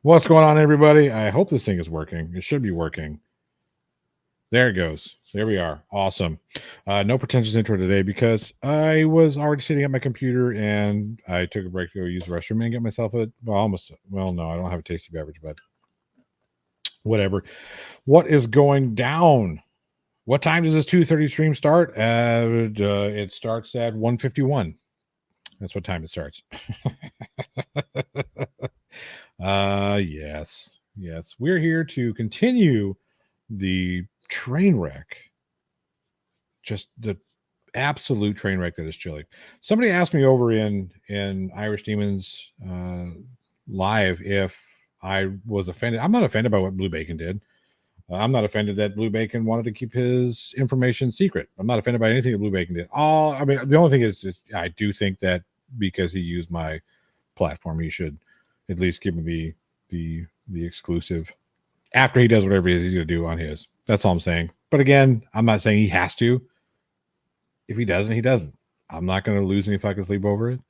What's going on, everybody? I hope this thing is working. It should be working. There it goes. There we are. Awesome. No pretentious intro today because I was already sitting at my computer and I took a break to go use the restroom and get myself no, I don't have a tasty beverage, but whatever. What is going down? What time does this 2:30 stream start? It starts at 1:51. That's what time it starts. Yes. Yes. We're here to continue the train wreck. Just the absolute train wreck that is Chili. Somebody asked me over in Irish Demons live if I was offended. I'm not offended by what Blue Bacon did. I'm not offended that Blue Bacon wanted to keep his information secret. I'm not offended by anything that Blue Bacon did. The only thing is I do think that because he used my platform, he should at least give me the exclusive after he does whatever it is he's going to do on his. That's all I'm saying. But again, I'm not saying he has to. If he doesn't, he doesn't. I'm not going to lose any fucking sleep over it.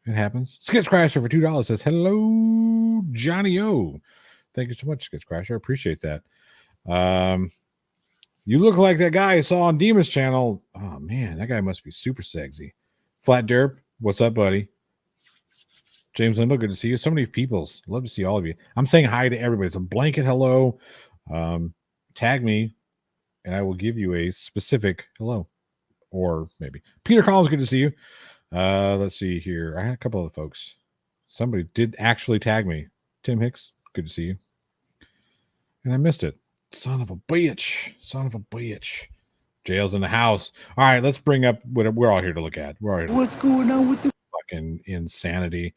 It happens. Skits Crasher for $2 says, hello, Johnny O. Thank you so much, Skits Crasher. I appreciate that. You look like that guy I saw on Demon's channel. Oh, man, that guy must be super sexy. Flat Derp, what's up, buddy? James Lindo, good to see you. So many peoples. Love to see all of you. I'm saying hi to everybody. It's a blanket hello. Tag me, and I will give you a specific hello. Or maybe. Peter Collins, good to see you. Let's see here. I had a couple of folks. Somebody did actually tag me. Tim Hicks, good to see you. And I missed it. Son of a bitch. Son of a bitch. Jail's in the house. All right, let's bring up what we're all here to look at. We're all here to What's going on with the fucking insanity?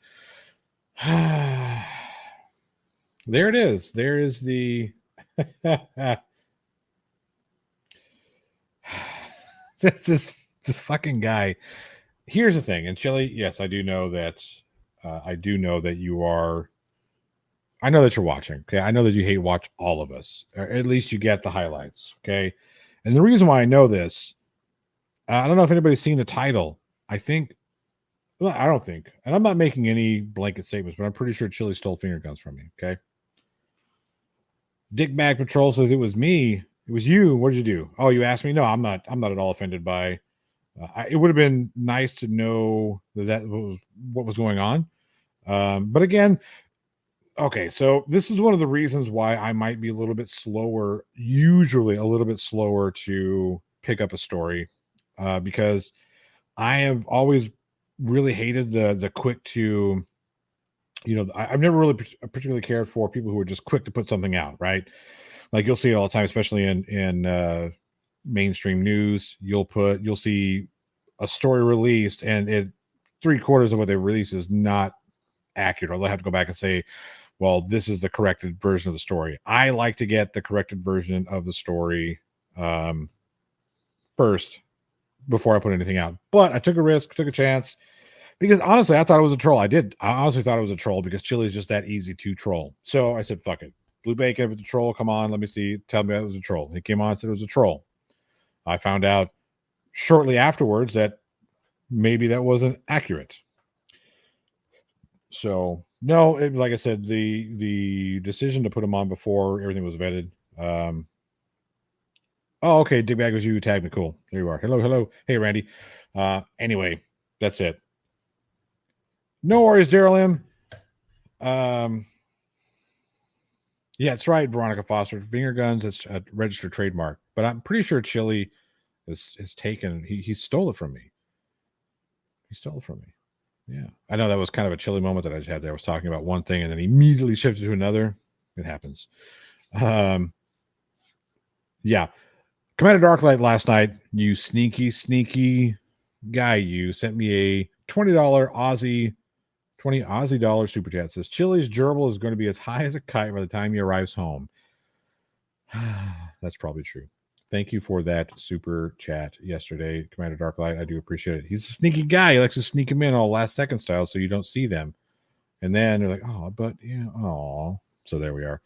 There it is. There is the this fucking guy. Here's the thing, and Chili, yes, I do know that you are. I know that you're watching. Okay, I know that you hate watch all of us, or at least you get the highlights. Okay, and the reason why I know this, I don't know if anybody's seen the title. I think, well, I don't think, and I'm not making any blanket statements, but I'm pretty sure Chili stole finger guns from me. Okay. Dick Bag Patrol says it was me. It was you. What did you do? Oh, you asked me. No, I'm not. I'm not at all offended by. It would have been nice to know that was what was going on. But again, okay. So this is one of the reasons why I might be a little bit slower. Usually, a little bit slower to pick up a story, because I have always really hated the quick to. I've never really particularly cared for people who are just quick to put something out, right? Like you'll see it all the time, especially in mainstream news. You'll see a story released, and 3/4 of what they release is not accurate. Or they'll have to go back and say, "Well, this is the corrected version of the story." I like to get the corrected version of the story first before I put anything out. But I took a risk, took a chance. Because honestly, I thought it was a troll. I honestly thought it was a troll because Chili is just that easy to troll. So I said, fuck it. Blue Bacon, if it's a troll, come on, let me see. Tell me it was a troll. He came on and said it was a troll. I found out shortly afterwards that maybe that wasn't accurate. So no, like I said, the decision to put him on before everything was vetted. Oh, okay. Dick Bag was you who tagged me. Cool. There you are. Hello. Hey, Randy. Anyway, that's it. No worries, Daryl M. Yeah, that's right, Veronica Foster. Finger guns, it's a registered trademark. But I'm pretty sure Chili is taken. He stole it from me. He stole it from me. Yeah. I know that was kind of a Chili moment that I just had there. I was talking about one thing and then immediately shifted to another. It happens. Yeah. Commander Darklight last night, you sneaky guy, you sent me a $20 Aussie dollar super chat. Says Chili's gerbil is going to be as high as a kite by the time he arrives home. That's probably true. Thank you for that super chat yesterday, Commander Darklight. I do appreciate it. He's a sneaky guy. He likes to sneak them in all last second style so you don't see them. And then they're like, oh, but yeah, oh. So there we are.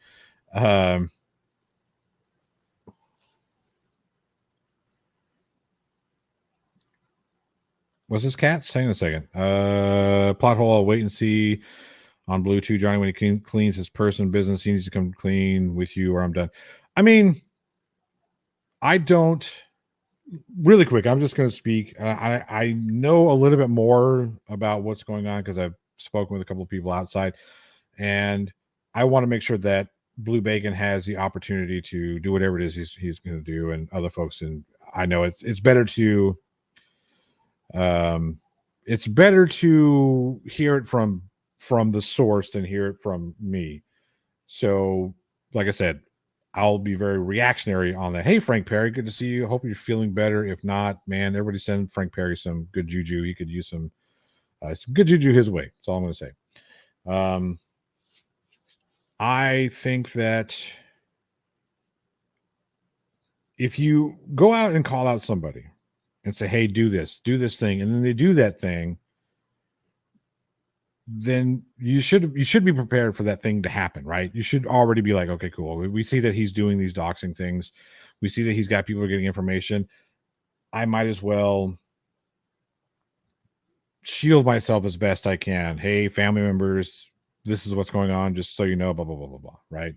What's this cat? Hang on a second. Plot hole, I'll wait and see on Bluetooth. Johnny, when he cleans his person business, he needs to come clean with you or I'm done. I mean, I don't really quick. I'm just going to speak. I know a little bit more about what's going on because I've spoken with a couple of people outside, and I want to make sure that Blue Bacon has the opportunity to do whatever it is he's going to do, and other folks. And I know it's better to it's better to hear it from the source than hear it from me. So, like I said, I'll be very reactionary on that. Hey, Frank Perry, good to see you. Hope you're feeling better. If not, man, everybody send Frank Perry some good juju. He could use some good juju his way. That's all I'm going to say. I think that if you go out and call out somebody and say, hey, do this thing, and then they do that thing, then you should be prepared for that thing to happen, right? You should already be like, okay, cool. We see that he's doing these doxing things. We see that he's got people getting information. I might as well shield myself as best I can. Hey, family members, this is what's going on, just so you know, blah, blah, blah, blah, blah, right?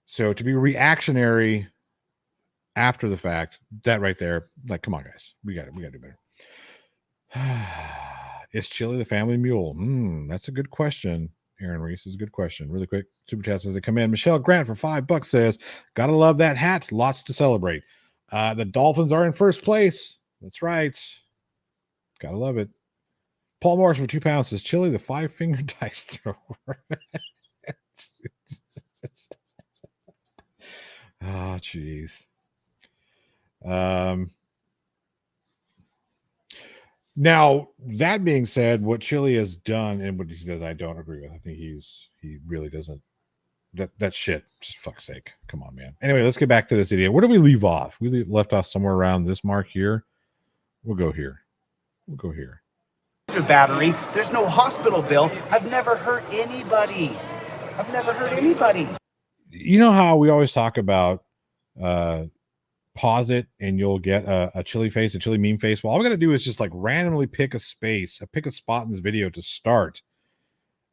So to be reactionary after the fact, that right there, like, come on, guys, we got to do better. Is Chili the family mule? That's a good question. Aaron Reese is a good question. Really quick, super chat as they come in. Michelle Grant for $5 says, "Gotta love that hat. Lots to celebrate. The Dolphins are in first place. That's right. Gotta love it." Paul Morris for £2 says, "Chili the 5-finger dice thrower." Oh, jeez. Now, that being said, what Chili has done and what he says, I don't agree with. I think he really doesn't. That shit, just fuck's sake. Come on, man. Anyway, let's get back to this idiot. Where do we leave off? We left off somewhere around this mark here. We'll go here. Battery. There's no hospital bill. I've never hurt anybody. You know how we always talk about pause it and you'll get a Chili face, a Chili meme face. Well, all we got to do is just like randomly pick a spot in this video to start,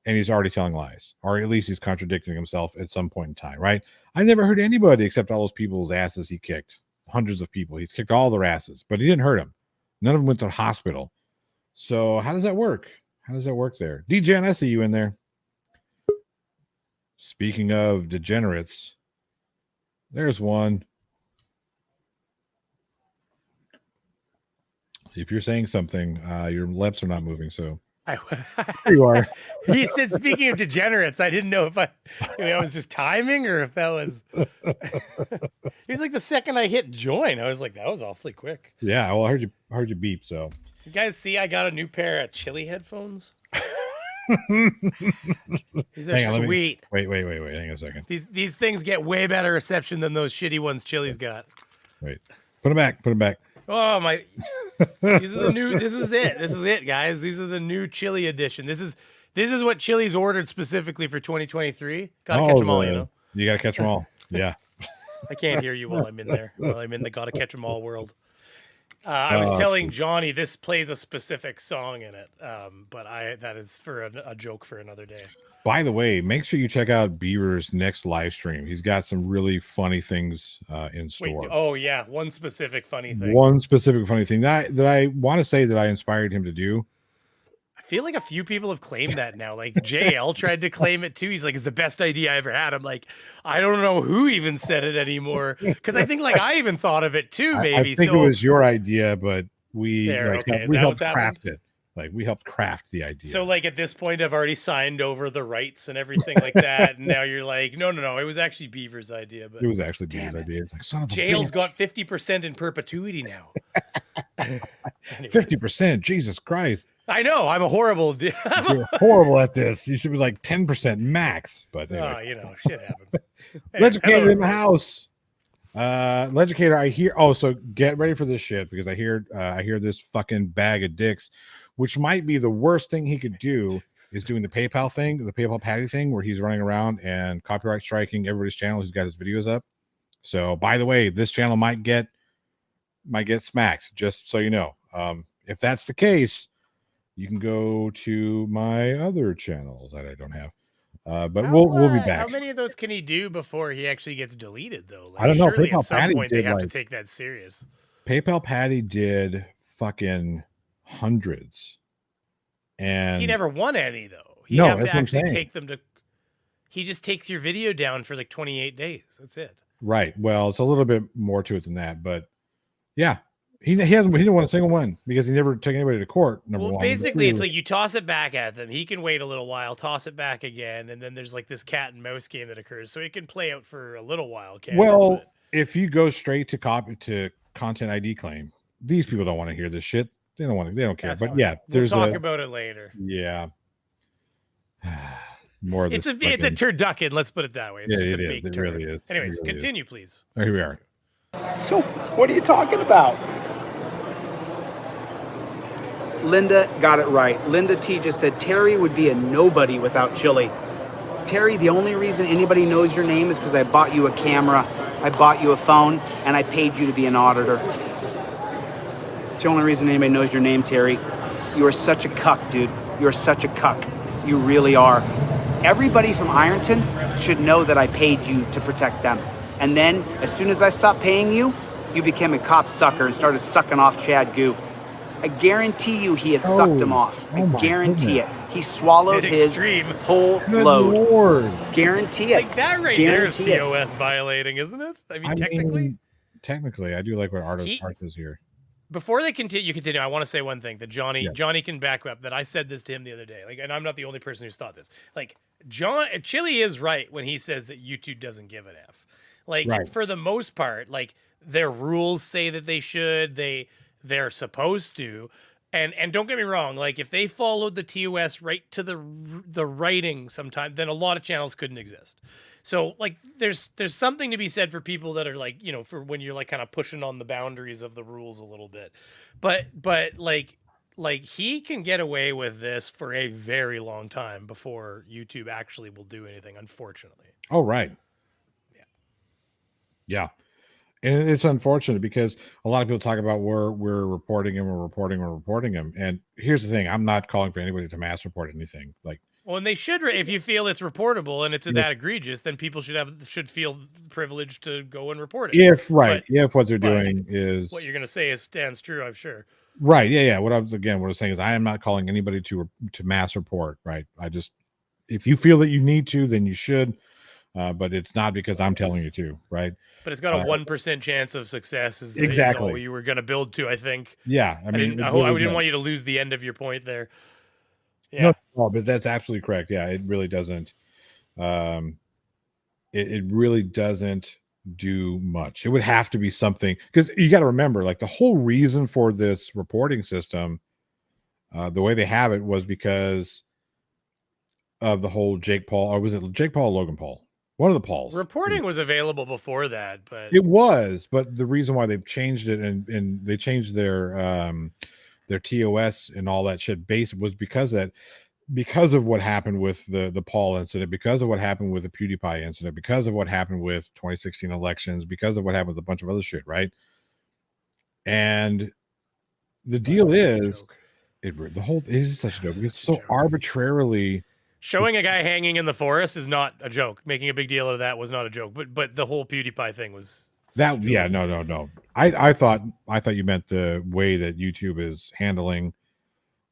and he's already telling lies, or at least he's contradicting himself at some point in time, right? I never heard anybody except all those people's asses he kicked. Hundreds of people. He's kicked all their asses, but he didn't hurt them. None of them went to the hospital. So how does that work? There? DJ, I see you in there. Speaking of degenerates, there's one. If you're saying something, your lips are not moving. So there you are. He said, "Speaking of degenerates," I didn't know if I was just timing or if that was. He was like the second I hit join, I was like, that was awfully quick. Yeah, well, I heard you beep. So you guys see, I got a new pair of Chili headphones. These are sweet. Wait. Hang on a second. These things get way better reception than those shitty ones Chili's got. Wait, put them back. Oh my! These are the new. This is it, guys. These are the new Chili edition. This is what Chili's ordered specifically for 2023. Gotta catch them all, You gotta catch them all. Yeah. I can't hear you while I'm in there. While I'm in the gotta catch them all world. I was telling Johnny this plays a specific song in it, but that is for a joke for another day. By the way, make sure you check out Beaver's next live stream. He's got some really funny things in store. Wait, oh yeah, one specific funny thing that I want to say that I inspired him to do. I feel like a few people have claimed that now. Like JL tried to claim it too. He's like, "It's the best idea I ever had." I'm like, I don't know who even said it anymore, because I think like I even thought of it too. Maybe I think it was your idea, but we helped craft it. Like we helped craft the idea. So like at this point, I've already signed over the rights and everything like that, and now you're like, no, it was actually Beaver's idea. But it was actually Beaver's idea. It's like, son of a Jail's bitch. got 50% in perpetuity now. 50%, Jesus Christ! I know I'm a horrible. You're horrible at this. You should be like 10% max. But anyway. Shit happens. Legicator in the house. Legicator, I hear. Oh, so get ready for this shit, because I hear this fucking bag of dicks, which might be the worst thing he could do, is doing the PayPal thing, the PayPal Patty thing, where he's running around and copyright striking everybody's channel who's got his videos up. So, by the way, this channel might get smacked, just so you know. If that's the case, you can go to my other channels that I don't have. But we'll be back. How many of those can he do before he actually gets deleted, though? Like, I don't know. surely at PayPal some Patty point they did have to like take that serious. PayPal Patty did fucking hundreds, and He never won any, though. He'd no, have to that's what I'm actually saying. take them to. He just takes your video down for like 28 days. That's it. Right. Well, it's a little bit more to it than that, but yeah, he didn't want a single one because he never took anybody to court. Number one. Basically, it's like you toss it back at them. He can wait a little while, toss it back again, and then there's like this cat and mouse game that occurs. So it can play out for a little while. Well, if you go straight to content ID claim, these people don't want to hear this shit. They don't want to. They don't care. That's but fine. yeah, we'll talk about it later. Yeah. More of it's a turducken, let's put it that way. It's just a big turd. Really is. Anyways, really continue, please. Oh, here we are. So, what are you talking about? Linda got it right. Linda T just said Terry would be a nobody without Chili. Terry, the only reason anybody knows your name is because I bought you a camera, I bought you a phone, and I paid you to be an auditor. It's the only reason anybody knows your name, Terry. You are such a cuck, dude. You are such a cuck. You really are. Everybody from Ironton should know that I paid you to protect them. And then, as soon as I stopped paying you, you became a cop sucker and started sucking off Chad Goo. I guarantee you he has sucked him off. I guarantee it. He swallowed his whole load. Lord. Guarantee it. Like that right there is TOS violating, isn't it? I mean, technically, I do like what Art is here. Before they continue, I want to say one thing that Johnny can back up. That I said this to him the other day. Like, and I'm not the only person who's thought this. Like, Chili is right when he says that YouTube doesn't give an F. Like, for the most part, like their rules say that they should. They're supposed to. And don't get me wrong, like if they followed the TOS right to the writing sometime, then a lot of channels couldn't exist. So like there's something to be said for people that are like, you know, for when you're like kind of pushing on the boundaries of the rules a little bit. But like he can get away with this for a very long time before YouTube actually will do anything, unfortunately. Oh, right. Yeah. And it's unfortunate because a lot of people talk about we're reporting him. And here's the thing: I'm not calling for anybody to mass report anything. Like, well, and they should. If you feel it's reportable and it's that egregious, then people should feel privileged to go and report it. If what they're doing is what you're going to say stands true, I'm sure. Right. Yeah. What I was saying is I am not calling anybody to mass report. Right. If you feel that you need to, then you should. But it's not because I'm telling you to, right? But it's got a 1% chance of success. Is all you were going to build to, I think. Yeah, I mean, I didn't want you to lose the end of your point there. Yeah, no, but that's absolutely correct. Yeah, it really doesn't. It really doesn't do much. It would have to be something because you got to remember, like the whole reason for this reporting system, the way they have it was because of the whole Jake Paul, or was it Jake Paul or Logan Paul? One of the Pauls. Reporting was available before that, but it was. But the reason why they've changed it and they changed their TOS and all that shit base was because of what happened with the Paul incident, because of what happened with the PewDiePie incident, because of what happened with 2016 elections, because of what happened with a bunch of other shit, right? And the deal is, it is such a joke. It's so arbitrarily. Showing a guy hanging in the forest is not a joke. Making a big deal of that was not a joke. But the whole PewDiePie thing was that. Yeah, no. I thought you meant the way that YouTube is handling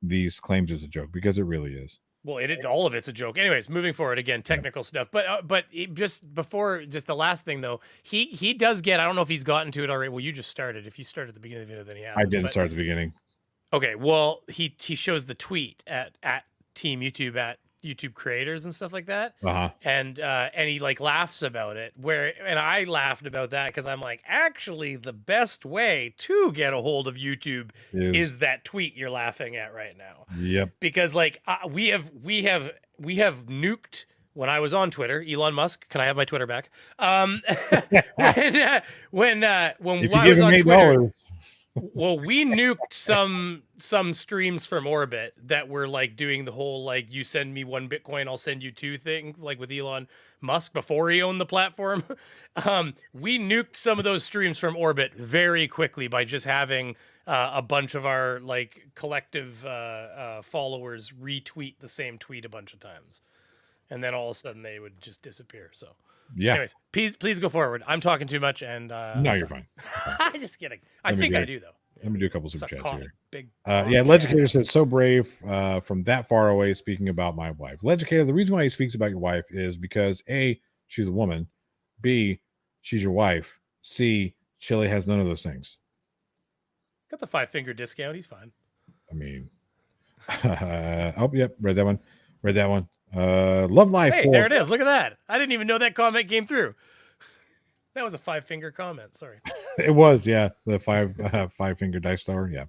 these claims is a joke, because it really is. Well, all of it's a joke. Anyways, moving forward again, technical stuff. But just the last thing though, he does get. I don't know if he's gotten to it already. Well, you just started. If you started at the beginning of the video, then he has. I didn't start at the beginning. Okay, well he shows the tweet at Team YouTube at YouTube creators and stuff like that. And he like laughs about it, and I laughed about that because I'm like, actually the best way to get a hold of YouTube is that tweet you're laughing at right now. Yep. Because like we have nuked. When I was on Twitter, Elon Musk, can I have my Twitter back? When I was on Twitter, Well, we nuked some streams from orbit that were like doing the whole like you send me 1 Bitcoin, I'll send you 2 thing, like with Elon Musk before he owned the platform. We nuked some of those streams from orbit very quickly by just having a bunch of our like collective followers retweet the same tweet a bunch of times, and then all of a sudden they would just disappear. So. Yeah. Anyways, please go forward. I'm talking too much, and No, you're fine. just kidding. I think I do though. Let me do a couple super Suck chats cock, here. big. Yeah, Legicator says, so brave from that far away speaking about my wife. Legicator, the reason why he speaks about your wife is because A, she's a woman. B, she's your wife. C, Chili has none of those things. He's got the 5-finger discount. He's fine. I mean, oh, yep, read that one. Read that one. Love life. Hey, there it is. Look at that. I didn't even know that comment came through. That was a 5-finger comment. Sorry. It was, yeah. The 5-finger dice star. Yeah.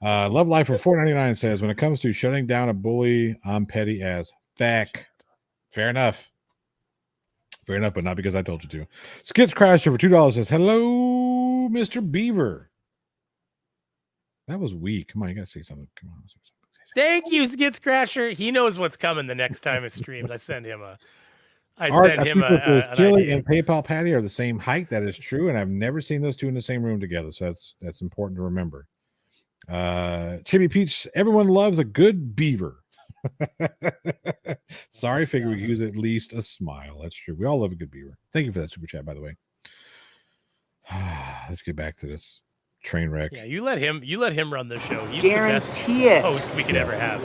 Love life for $4.99 says, when it comes to shutting down a bully, I'm petty as feck. Fair enough. Fair enough, but not because I told you to. Skits Crasher for $2 says, hello, Mr. Beaver. That was weak. Come on, you gotta say something. Come on. Say something. Thank you, Skits Crasher. He knows what's coming the next time it's streamed. I send him a Chili and PayPal Patty are the same height. That is true, and I've never seen those two in the same room together. So that's important to remember. Chibi Peach, everyone loves a good beaver. Sorry, figure we could use at least a smile. That's true. We all love a good beaver. Thank you for that super chat, by the way. Let's get back to this train wreck. Yeah, you let him run the show. He's Guarantee the it. best host we could ever have.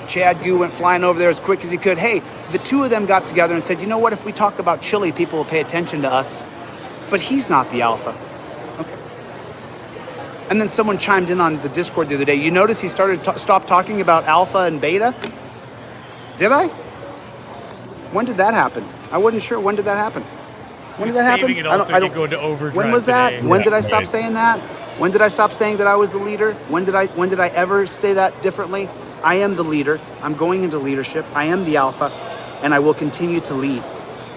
Chad Gu went flying over there as quick as he could. Hey, the two of them got together and said, you know what, if we talk about Chili, people will pay attention to us. But he's not the alpha. Okay. And then someone chimed in on the Discord the other day. You notice he stopped talking about alpha and beta? Did I? When did that happen? I wasn't sure. When did that happen? When did that happen? I don't go into overdrive. When was that? Today. When did I stop saying that? When did I stop saying that I was the leader? When did I ever say that differently? I am the leader. I'm going into leadership. I am the alpha, and I will continue to lead.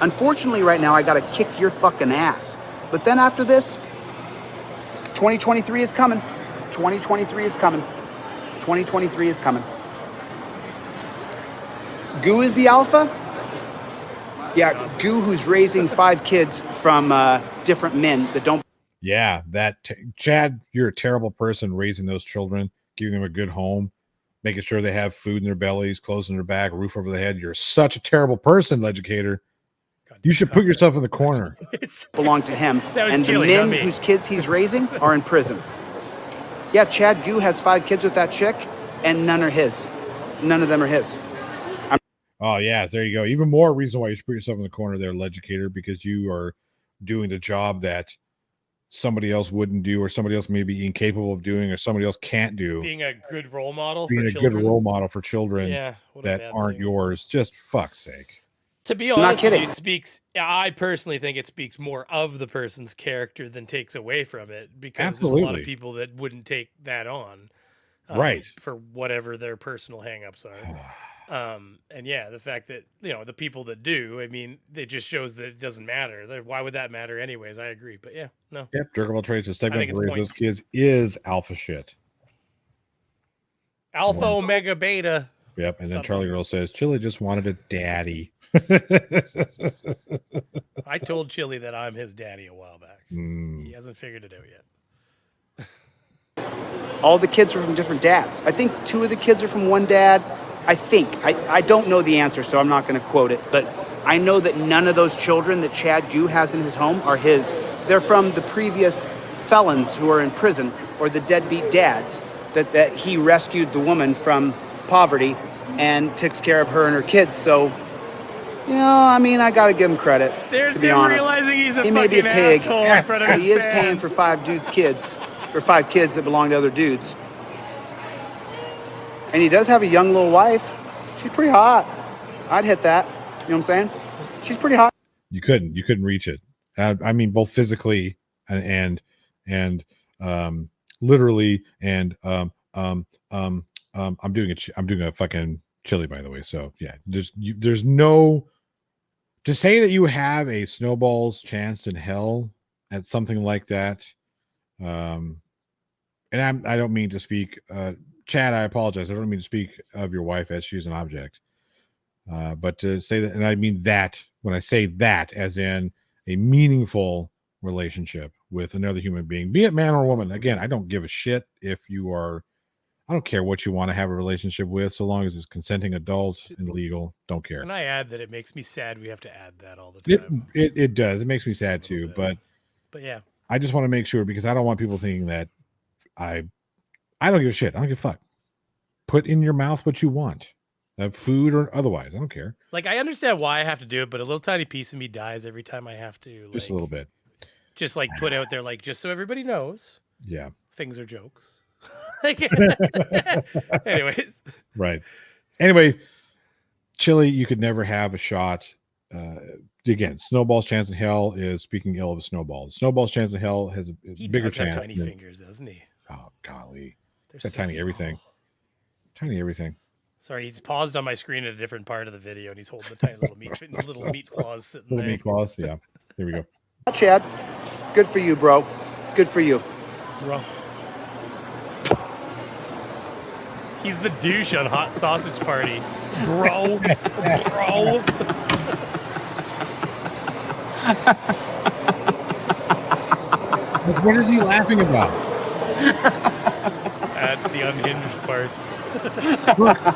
Unfortunately, right now I got to kick your fucking ass. But then after this, 2023 is coming. 2023 is coming. 2023 is coming. Gu is the alpha? Yeah, Gu, who's raising 5 kids from different men that don't. Yeah, Chad, you're a terrible person raising those children, giving them a good home, making sure they have food in their bellies, clothes in their back, roof over their head. You're such a terrible person, Legicator. You should put yourself in the corner. Belong to him. And the men whose kids he's raising are in prison. Yeah, Chad Gu has 5 kids with that chick, and none are his. None of them are his. Oh, yeah, there you go. Even more reason why you should put yourself in the corner there, Legicator, because you are doing the job that somebody else wouldn't do, or somebody else may be incapable of doing, or somebody else can't do. Being a good role model Being for a children. good role model for children that aren't yours. Just fuck's sake. To be honest, it speaks. I personally think it speaks more of the person's character than takes away from it, because there's a lot of people that wouldn't take that on, right? For whatever their personal hangups are. And yeah, the fact that the people that do, I mean, it just shows that it doesn't matter. Why would that matter anyways? I agree, but yeah, no. Yep, Jerkable Trades is segment for those kids is alpha shit. Alpha, Omega, Beta. Yep, and then Charlie Girl says Chili just wanted a daddy. I told Chili that I'm his daddy a while back. He hasn't figured it out yet. All the kids are from different dads. I think 2 of the kids are from one dad. I think. I don't know the answer, so I'm not going to quote it. But I know that none of those children that Chad Gu has in his home are his. They're from the previous felons who are in prison, or the deadbeat dads that he rescued the woman from poverty and takes care of her and her kids. So, I mean, I got to give him credit. There's to be him honest. Realizing he's a he may be a pig, in front of but he is fans. paying for 5 dudes' kids, or 5 kids that belong to other dudes. And he does have a young little wife. She's pretty hot. I'd hit that. You know what I'm saying? She's pretty hot. You couldn't reach it. I mean, both physically and literally, and I'm doing a fucking Chili, by the way. So yeah, there's no, to say that you have a snowball's chance in hell at something like that. and I don't mean to speak, Chad, I apologize. I don't mean to speak of your wife as she's an object. But to say that, and I mean that when I say that, as in a meaningful relationship with another human being, be it man or woman. Again, I don't give a shit if you are, I don't care what you want to have a relationship with, so long as it's consenting adult and legal. Don't care. And I add that it makes me sad we have to add that all the time. It does. It makes me sad too. But yeah, I just want to make sure, because I don't want people thinking that I don't give a shit. I don't give a fuck. Put in your mouth what you want. Food or otherwise, I don't care. Like, I understand why I have to do it, but a little tiny piece of me dies every time I have to. Like, just a little bit. Just like put out there, like, just so everybody knows. Yeah. Things are jokes. Anyways. Right. Anyway, Chili, you could never have a shot. Again, Snowball's chance in hell is speaking ill of a snowball. Snowball's chance in hell has a bigger chance. Have tiny fingers, doesn't he? Oh, golly. They're got so tiny small. Everything. Tiny everything. Sorry, he's paused on my screen at a different part of the video, and he's holding the tiny little meat claws sitting there. Little meat claws, yeah. Here we go. Chad, good for you, bro. Good for you. Bro. He's the douche on Hot Sausage Party. Bro. Bro. What is he laughing about? That's the unhinged part.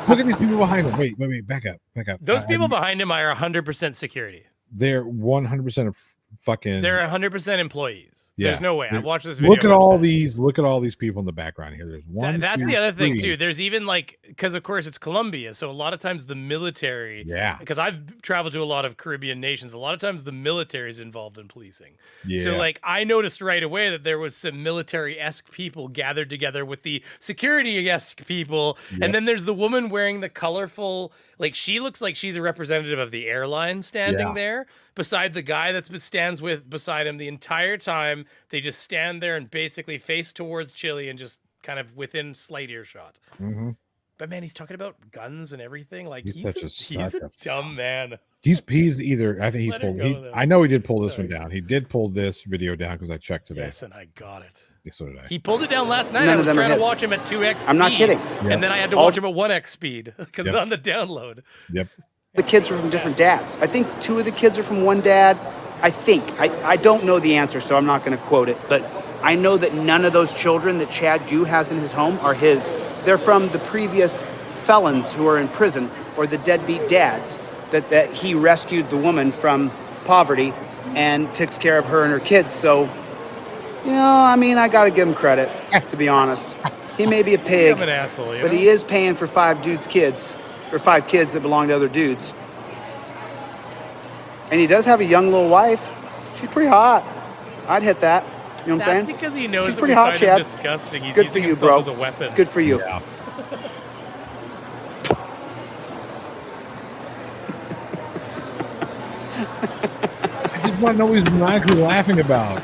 Look at these people behind him. Wait, back up. Those people behind him are 100% security. They're 100% of fucking. They're 100% employees. Yeah. There's no way. I watched this video. Look at all these people in the background here. There's one. That's the other thing too. There's even like, because of course it's Colombia, so a lot of times the military. Yeah. Because I've traveled to a lot of Caribbean nations. A lot of times the military is involved in policing. Yeah. So like I noticed right away that there was some military-esque people gathered together with the security-esque people, and then there's the woman wearing the colorful. Like she looks like she's a representative of the airline standing there beside the guy stands beside him the entire time. They just stand there and basically face towards Chili and just kind of within slight earshot. Mm-hmm. But man, he's talking about guns and everything. Like he's a dumb man. He's either. I think he's pulled. I know he did pull this one down. He did pull this video down because I checked today. Yes, and I got it. So did I. He pulled it down last night. I was trying to watch him at 2x speed. I'm not kidding. And then I had to watch him at 1x speed because on the download. Yep. The kids are from different dads. I think 2 of the kids are from one dad. I think. I don't know the answer, so I'm not going to quote it. But I know that none of those children that Chad Gu has in his home are his. They're from the previous felons who are in prison, or the deadbeat dads that he rescued the woman from poverty and takes care of her and her kids. So, you know, I mean, I got to give him credit, to be honest. He may be a pig, I'm an asshole, but he is paying for 5 dudes' kids, or 5 kids that belong to other dudes. And he does have a young little wife. She's pretty hot. I'd hit that. You know what I'm saying? That's because he knows she's that pretty we hot, find Chad. him disgusting. He's Good using for you, himself bro. as a weapon. Good for you. Yeah. I just want to know what he's maniacally laughing about.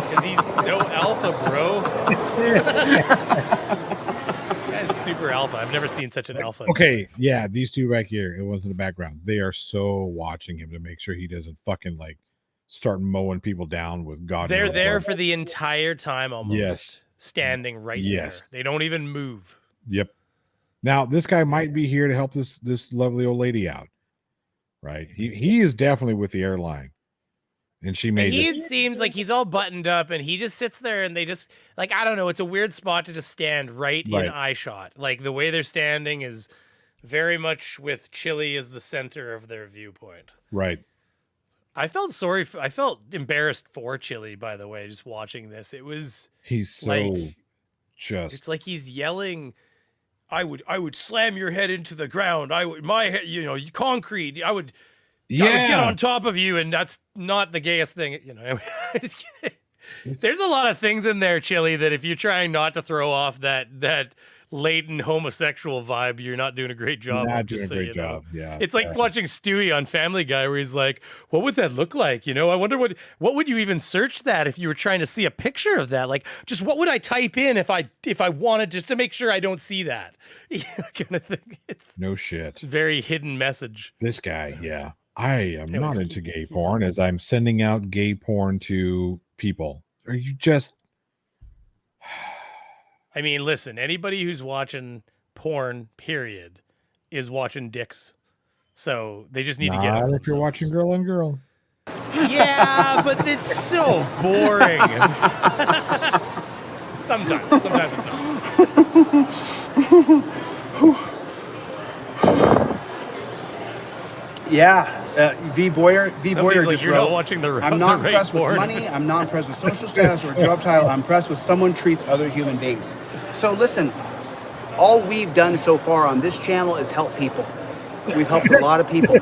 Because he's so alpha, bro. This guy's super alpha. I've never seen such an alpha. Okay, yeah, these 2 right here. It was in the background. They are so watching him to make sure he doesn't fucking like start mowing people down with God. They're there for the entire time almost. Yes. Standing right there. They don't even move. Yep. Now this guy might be here to help this lovely old lady out. Right? He is definitely with the airline. And she made He seems like he's all buttoned up and he just sits there and they just like, I don't know, it's a weird spot to just stand right in eye shot. Like the way they're standing is very much with Chili as the center of their viewpoint. Right. I felt embarrassed for Chili, by the way, just watching this. It was he's so like, it's like he's yelling, I would slam your head into the ground. I would concrete. I would get on top of you, and that's not the gayest thing, Just kidding. There's a lot of things in there, Chili, that if you're trying not to throw off that latent homosexual vibe, you're not doing a great job. Not doing a great job. Yeah, it's like watching Stewie on Family Guy, where he's like, "What would that look like? I wonder what would you even search that if you were trying to see a picture of that? Like, just what would I type in if I wanted just to make sure I don't see that?" Kind of thing. No shit. It's a very hidden message. This guy, yeah. I am not into gay porn, as I'm sending out gay porn to people Are you just? I mean, listen, anybody who's watching porn, period, is watching dicks. So they just need to get Not over if you're watching themselves. girl on girl. Yeah, but it's so boring. Sometimes it's not. Yeah, V Boyer Somebody's like, just you're wrote, not watching the I'm not the right impressed with porn." money, I'm not impressed with social status or job title, I'm impressed with someone treats other human beings. So listen, all we've done so far on this channel is help people. We've helped a lot of people.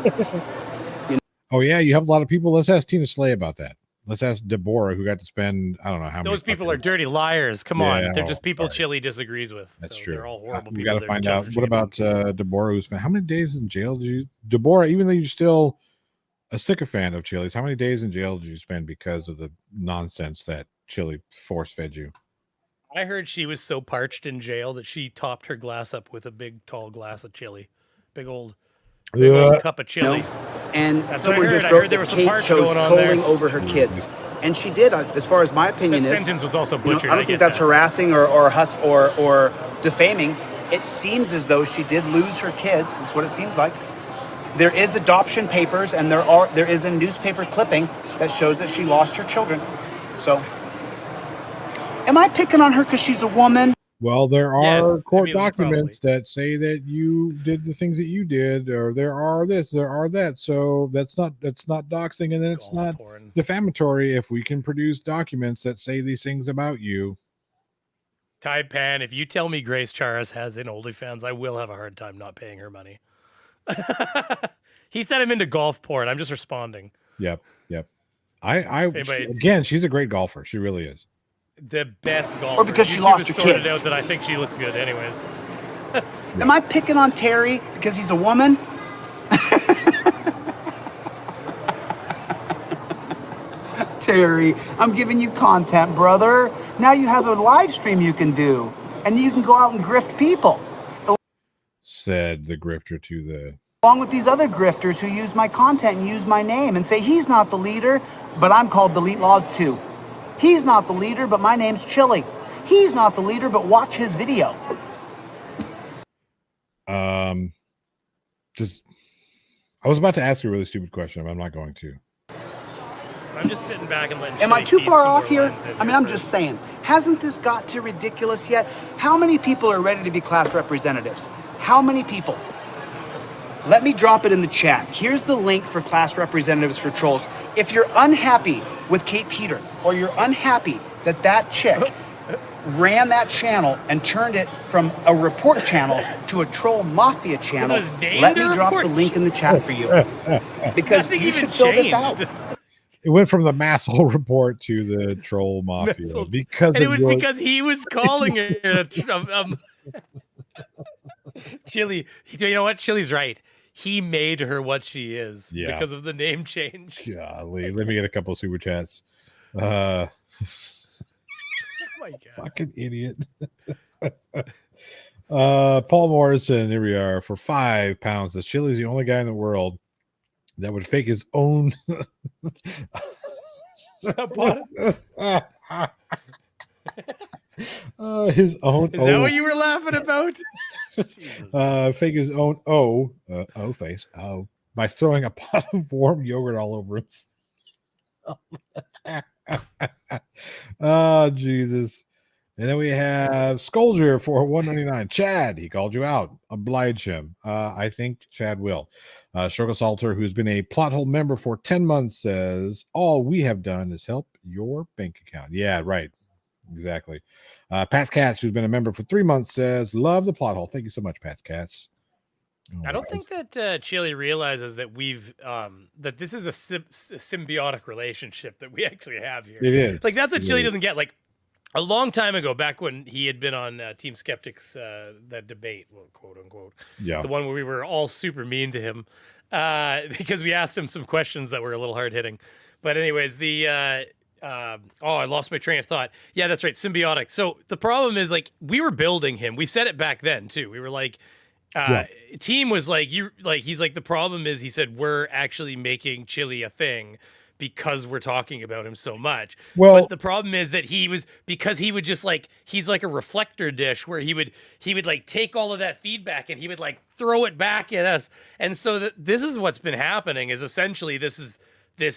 Oh yeah, you helped a lot of people. Let's ask Tina Slay about that. Let's ask Deborah, who got to spend I don't know how many. Those people are dirty liars. Come on, they're just people sorry. Chili disagrees with. That's so true. They're all horrible We people. got to find out. What about Deborah, who spent how many days in jail did you, Deborah? Even though you're still a sycophant of Chili's, how many days in jail did you spend because of the nonsense that Chili force fed you? I heard she was so parched in jail that she topped her glass up with a big, tall glass of chili, big old cup of chili. And That's someone what I heard. just I wrote heard there that was some Kate parch chose going on trolling there. over her kids, and she did. As far as my opinion That is, sentence was also you know, butchered. I don't think that's harassing or defaming. It seems as though she did lose her kids. That's what it seems like. There is adoption papers, and there is a newspaper clipping that shows that she lost her children. So, am I picking on her because she's a woman? Well, there are court documents probably that say that you did the things that you did, or there are this, there are that. So that's not doxing, and then it's not defamatory if we can produce documents that say these things about you. Taipan, if you tell me Grace Charas has an OnlyFans, I will have a hard time not paying her money. He said I'm into golf porn. I'm just responding. Yep. Again, she's a great golfer. She really is. The best golfer. Or because she lost her kids. Out that I think she looks good anyways. Am I picking on Terry because he's a woman? Terry, I'm giving you content, brother. Now you have a live stream you can do, and you can go out and grift people. Said the grifter to the... Along with these other grifters who use my content and use my name and say he's not the leader, but I'm called Delete Laws too. He's not the leader, but my name's Chili. He's not the leader, but watch his video. I was about to ask you a really stupid question, but I'm not going to. I'm just sitting back and letting. Am I too far off here? I mean, I'm just saying. Hasn't this got to ridiculous yet? How many people are ready to be class representatives? How many people? Let me drop it in the chat. Here's the link for class representatives for trolls. If you're unhappy with Kate Peter, or you're unhappy that that chick ran that channel and turned it from a report channel to a troll mafia channel, let me drop the link in the chat for you. Because you should fill this out. It went from the Massel report to the troll mafia because because he was calling it Chili. You know what? Chili's right. He made her what she is because of the name change. Golly, let me get a couple of super chats. Oh my God. Fucking idiot. Paul Morrison, here we are for £5. Says Chili's the only guy in the world that would fake his own his own. Is that what you were laughing about? Fake his own face by throwing a pot of warm yogurt all over himself. Oh Jesus. And then we have Scolger for $1.99. Chad, he called you out. Oblige him. I think Chad will. Struggle Salter, who's been a plot hole member for 10 months, says, all we have done is help your bank account. Yeah, right. Exactly. Pat's Cats, who's been a member for 3 months, says, love the plot hole. Thank you so much, Pat's Cats. I don't think that Chili realizes that we've that this is a symbiotic relationship that we actually have here. It is. Like that's what Chili doesn't get. Like a long time ago, back when he had been on Team Skeptics, that debate, quote unquote, the one where we were all super mean to him because we asked him some questions that were a little hard hitting. But anyways, I lost my train of thought. Yeah, that's right, Symbiotic. So the problem is, like, we were building him. We said it back then too. We were like, Team was like, he's like, the problem is, he said, we're actually making Chili a thing because we're talking about him so much. Well, but the problem is that because he would just like, he's like a reflector dish where he would like take all of that feedback and he would like throw it back at us. And so this is what's been happening, is essentially this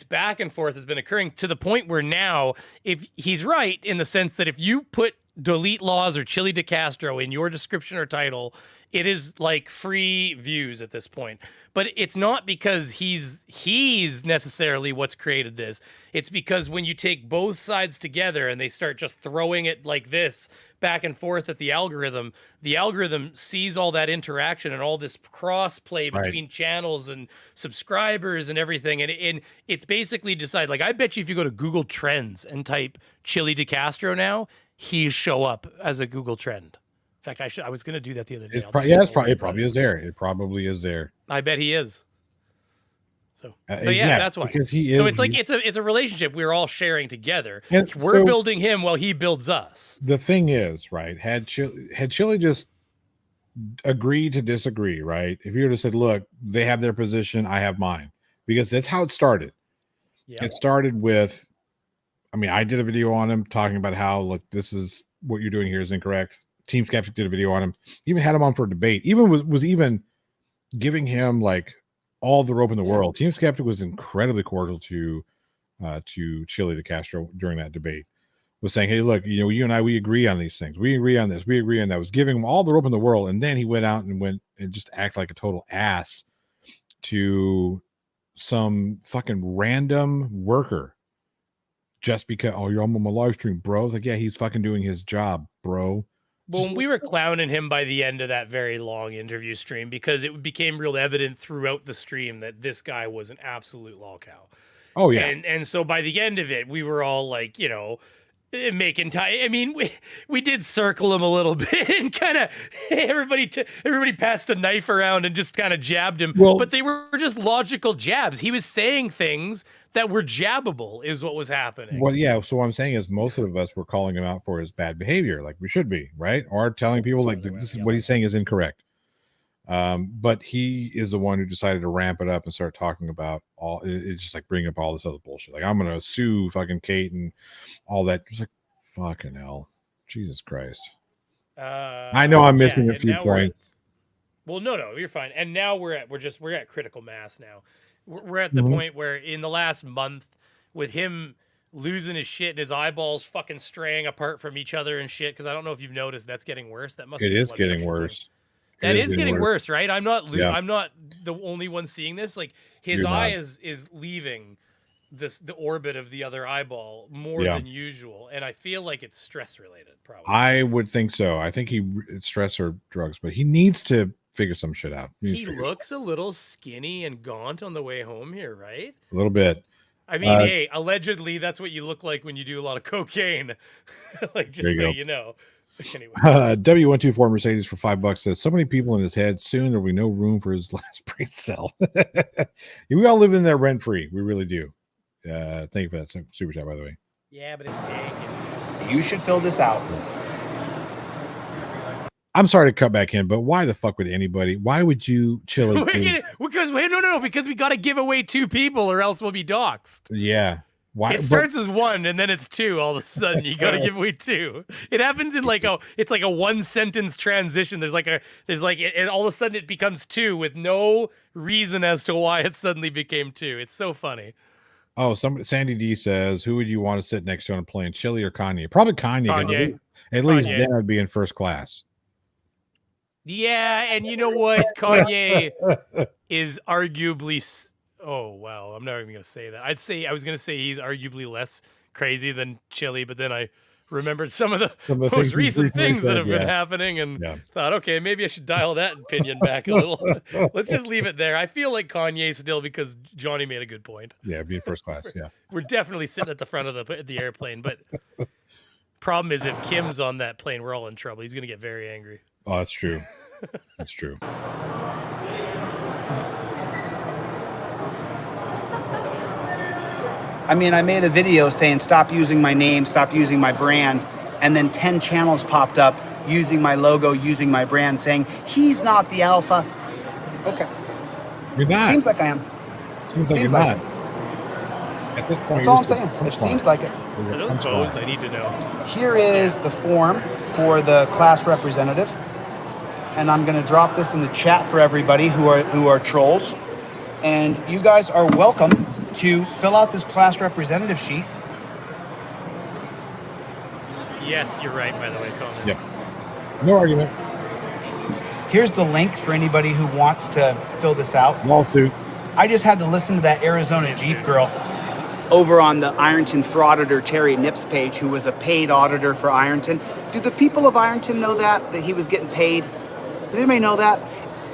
back and forth has been occurring to the point where now, if he's right in the sense that if you put Delete Laws or Chili DeCastro in your description or title, it is like free views at this point. But it's not because he's necessarily what's created this. It's because when you take both sides together and they start just throwing it like this back and forth at the algorithm sees all that interaction and all this cross play between channels and subscribers and everything. And it's basically decided, like, I bet you if you go to Google Trends and type Chili DeCastro now, he show up as a Google trend. In fact, I was going to do that the other day. it probably is there. It probably is there. I bet he is. So, but yeah, that's why. Because he is. So it's like it's a relationship we're all sharing together. And we're building him while he builds us. The thing is, right? Had Chili just agreed to disagree, right? If you would have said, "Look, they have their position, I have mine," because that's how it started. Yeah. It started with, I mean, I did a video on him talking about how, look, this is what you're doing here is incorrect. Team Skeptic did a video on him. Even had him on for a debate. Even was even giving him like all the rope in the world. Team Skeptic was incredibly cordial to Chili DeCastro during that debate. Was saying, hey, look, you and I, we agree on these things. We agree on this. We agree on that. Was giving him all the rope in the world. And then he went out and just act like a total ass to some fucking random worker. Just because, you're on my live stream, bro. It's like, yeah, he's fucking doing his job, bro. Well, we were clowning him by the end of that very long interview stream because it became real evident throughout the stream that this guy was an absolute lolcow. Oh, yeah. And so by the end of it, we were all like, making time. I mean, we did circle him a little bit and kind of everybody passed a knife around and just kind of jabbed him. Well, but they were just logical jabs. He was saying things that were jabbable is what was happening. Well, yeah. So what I'm saying is most of us were calling him out for his bad behavior, like we should be, right? Or telling people like this is what he's saying is incorrect. But he is the one who decided to ramp it up and start talking about it's just like bringing up all this other bullshit. Like, I'm going to sue fucking Kate and all that. It's like, fucking hell. Jesus Christ. I know I'm missing a few points. Well, no, you're fine. And now we're at critical mass now. We're at the point where in the last month, with him losing his shit and his eyeballs fucking straying apart from each other and shit, because I don't know if you've noticed that's getting worse. It is getting worse. That is getting worse, right? I'm not the only one seeing this. Like, his eye is leaving the orbit of the other eyeball more than usual, and I feel like it's stress related. Probably, I would think so. I think it's stress or drugs, but he needs to figure some shit out. He looks a little skinny and gaunt on the way home here, right? A little bit. I mean, hey, allegedly that's what you look like when you do a lot of cocaine. Like, just so you know. Anyway. W124 Mercedes for $5 says, so many people in his head, soon there will be no room for his last brain cell. We all live in there rent free. We really do. Thank you for that super chat, by the way. Yeah, but it's dank. You should fill this out. I'm sorry to cut back in, but why the fuck would anybody? Why would you Chili? Because we got to give away 2 people or else we'll be doxxed. Yeah. Why? It starts as 1 and then it's 2. All of a sudden, you got to give away 2. It happens in it's like a 1-sentence transition. There's and all of a sudden it becomes 2 with no reason as to why it suddenly became 2. It's so funny. Oh, Sandy D says, who would you want to sit next to on a plane, Chili or Kanye? Probably Kanye. At least then I'd be in first class. Yeah, and you know what? Kanye is arguably. Oh, wow. I'm not even going to say that. I was going to say he's arguably less crazy than Chili, but then I remembered some of the most recent things that have been happening and thought, okay, maybe I should dial that opinion back a little. Let's just leave it there. I feel like Kanye still, because Johnny made a good point. Yeah, be in first class. Yeah. We're definitely sitting at the front of the airplane, but problem is if Kim's on that plane, we're all in trouble. He's going to get very angry. Oh, that's true. That's true. I mean, I made a video saying stop using my name, stop using my brand, and then 10 channels popped up using my logo, using my brand, saying he's not the alpha. Okay. You're not. Seems like I am. Seems like you're not. At this point, That's you're all I'm just saying. a It punchline. seems like it. Are those Punchline. bows? I need to know. Here is the form for the class representative, and I'm going to drop this in the chat for everybody who are trolls. And you guys are welcome to fill out this class representative sheet. Yes, you're right, by the way, Conan. Yep. No argument. Here's the link for anybody who wants to fill this out. Lawsuit. I just had to listen to that Arizona Jeep girl over on the Ironton for Auditor Terry Nips page, who was a paid auditor for Ironton. Do the people of Ironton know that he was getting paid? Does anybody know that?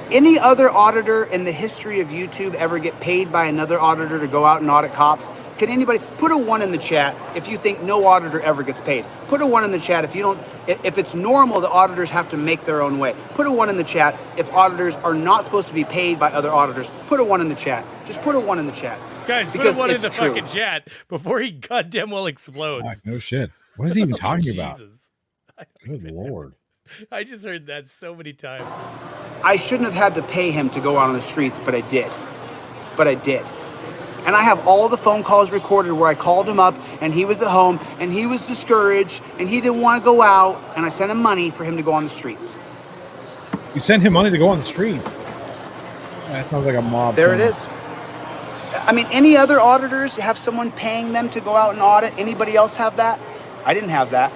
Any other auditor in the history of YouTube ever get paid by another auditor to go out and audit cops? Can anybody put a 1 in the chat if you think no auditor ever gets paid? Put a 1 in the chat if you don't. If it's normal, the auditors have to make their own way. Put a 1 in the chat if auditors are not supposed to be paid by other auditors. Put a 1 in the chat. Just put a 1 in the chat. Guys, because put one in it's the true. fucking chat before he goddamn well explodes. No shit. What is he even talking about? Jesus. Good lord. I just heard that so many times. I shouldn't have had to pay him to go out on the streets, but I did. And I have all the phone calls recorded where I called him up and he was at home and he was discouraged and he didn't want to go out, and I sent him money for him to go on the streets. You sent him money to go on the street. That sounds like a mob. There thing. it is. I mean, any other auditors have someone paying them to go out and audit? Anybody else have that? I didn't have that.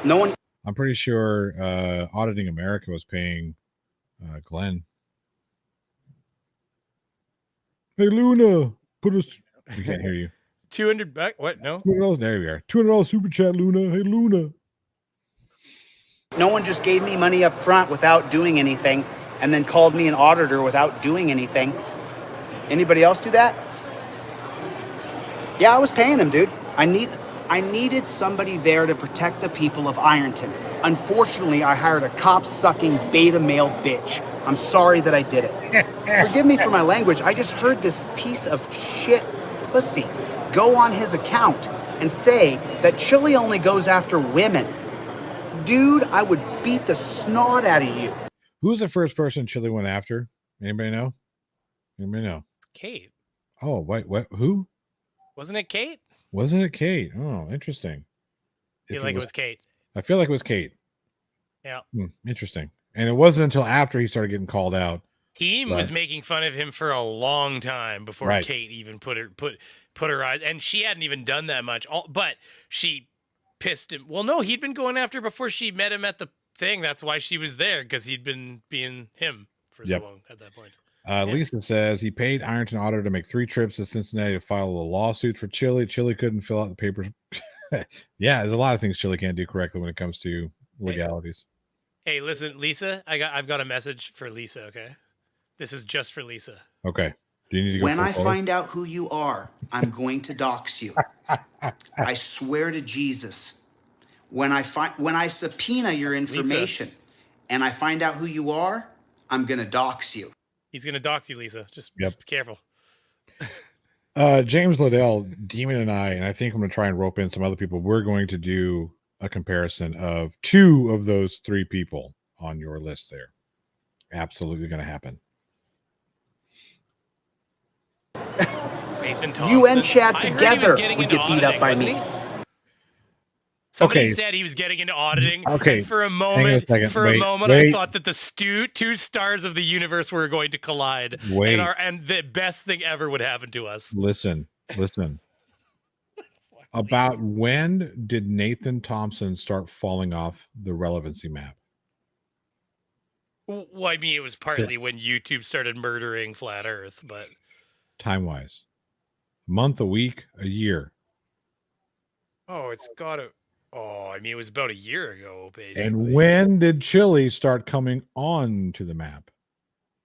No one. I'm pretty sure Auditing America was paying Glenn. Hey Luna, put us. We can't hear you. 200 bucks? What? No. $200. There we are. $200 super chat, Luna. Hey Luna. No one just gave me money up front without doing anything and then called me an auditor without doing anything. Anybody else do that? Yeah, I was paying him, dude. I needed somebody there to protect the people of Ironton. Unfortunately, I hired a cop-sucking beta male bitch. I'm sorry that I did it. Forgive me for my language. I just heard this piece of shit pussy go on his account and say that Chili only goes after women. Dude, I would beat the snot out of you. Who was the first person Chili went after? Anybody know? Anybody know? Kate. Oh, wait, what? Who? Wasn't it Kate? Wasn't it Kate? Oh, interesting. I feel like it was Kate. I feel like it was Kate. Yeah. Interesting. And it wasn't until after he started getting called out. Team was making fun of him for a long time before Kate even put her eyes, and she hadn't even done that much. But she pissed him. Well, no, he'd been going after her before she met him at the thing. That's why she was there, because he'd been being him for so long at that point. Lisa says he paid Ironton Auditor to make 3 trips to Cincinnati to file a lawsuit for Chili. Chili couldn't fill out the papers. Yeah, there's a lot of things Chili can't do correctly when it comes to legalities. Hey, listen, Lisa, I've got a message for Lisa, okay? This is just for Lisa. Okay. Do you need to go when I find out who you are, I'm going to dox you. I swear to Jesus. When I subpoena your information and I find out who you are, I'm going to dox you. He's going to dox you, Lisa. Just be careful. James Liddell, Demon, and I think I'm going to try and rope in some other people. We're going to do a comparison of 2 of those 3 people on your list there. Absolutely going to happen. Nathan Thompson. You and Chad together would get beat up by me. Somebody said he was getting into auditing. Okay. And for a moment, I thought that the 2 stars of the universe were going to collide. And the best thing ever would happen to us. Listen. About when did Nathan Thompson start falling off the relevancy map? Well, I mean, it was partly when YouTube started murdering Flat Earth, but time-wise, a month, a week, a year. Oh, it's got to. Oh, I mean, it was about a year ago, basically. And when did Chili start coming on to the map?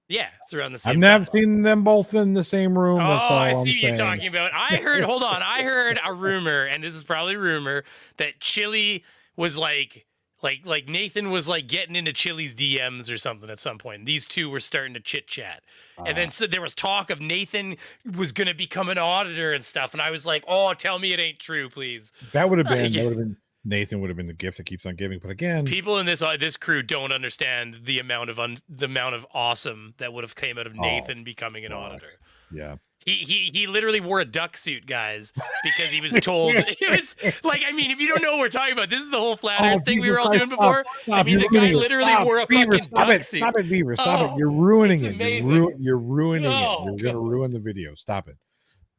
Yeah, it's around the same I've never seen them both in the same room. Oh, I see what you're talking about. I heard a rumor, and this is probably a rumor, that Chili was like Nathan was like getting into Chili's DMs or something at some point. These 2 were starting to chit chat. And then so there was talk of Nathan was going to become an auditor and stuff. And I was like, oh, tell me it ain't true, please. That would have been Nathan would have been the gift that keeps on giving. But again, people in this crew don't understand the amount of awesome that would have came out of Nathan becoming an auditor. Yeah. He literally wore a duck suit, guys, because he was told. It was like, I mean, if you don't know what we're talking about, this is the whole flat earth thing we were all doing before. Stop, I mean, the guy literally wore a Beaver, fucking duck suit. Stop it, Beaver. Stop it. You're ruining it. You're ruining it. You're going to ruin the video. Stop it.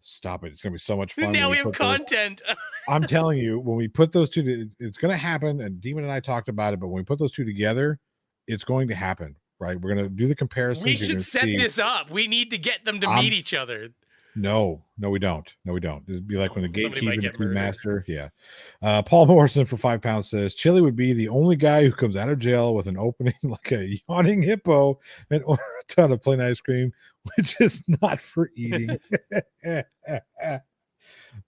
Stop it. It's going to be so much fun. Now we have content. I'm telling you, when we put those two, it's going to happen. And Demon and I talked about it, but when we put those two together, it's going to happen, right? We're going to do the comparison. We should set this up. We need to get them to meet each other. No, we don't. It'd be like when the gatekeeper and the master. Yeah. Paul Morrison for £5 says Chili would be the only guy who comes out of jail with an opening like a yawning hippo and order a ton of plain ice cream, which is not for eating.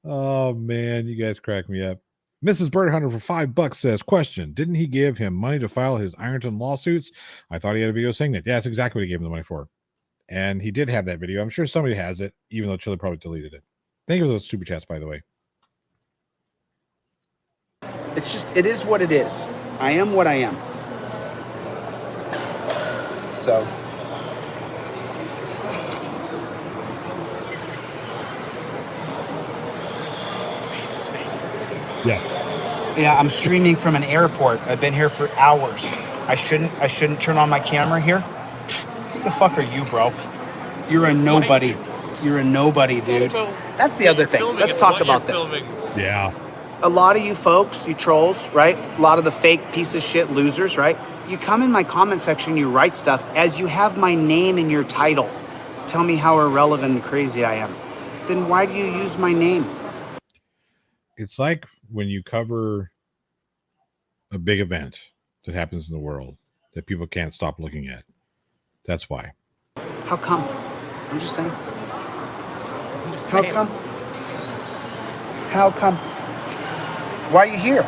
Oh man, you guys crack me up. Mrs. Bird Hunter for $5 says, question, didn't he give him money to file his Ironton lawsuits? I thought he had a video saying that. Yeah, that's exactly what he gave him the money for. And he did have that video. I'm sure somebody has it, even though Chili probably deleted it. Thank you for those super chats, by the way. It's just, it is what it is. I am what I am. So. Space is fake. Yeah. Yeah, I'm streaming from an airport. I've been here for hours. I shouldn't turn on my camera here. Who the fuck are you, bro? You're a nobody. You're a nobody, dude. That's the other thing. Let's talk about this. Yeah. A lot of you folks, you trolls, right? A lot of the fake piece of shit losers, right? You come in my comment section, you write stuff as you have my name in your title. Tell me how irrelevant and crazy I am. Then why do you use my name? It's like when you cover a big event that happens in the world that people can't stop looking at. That's why. How come? I'm just saying. How come? How come? Why are you here?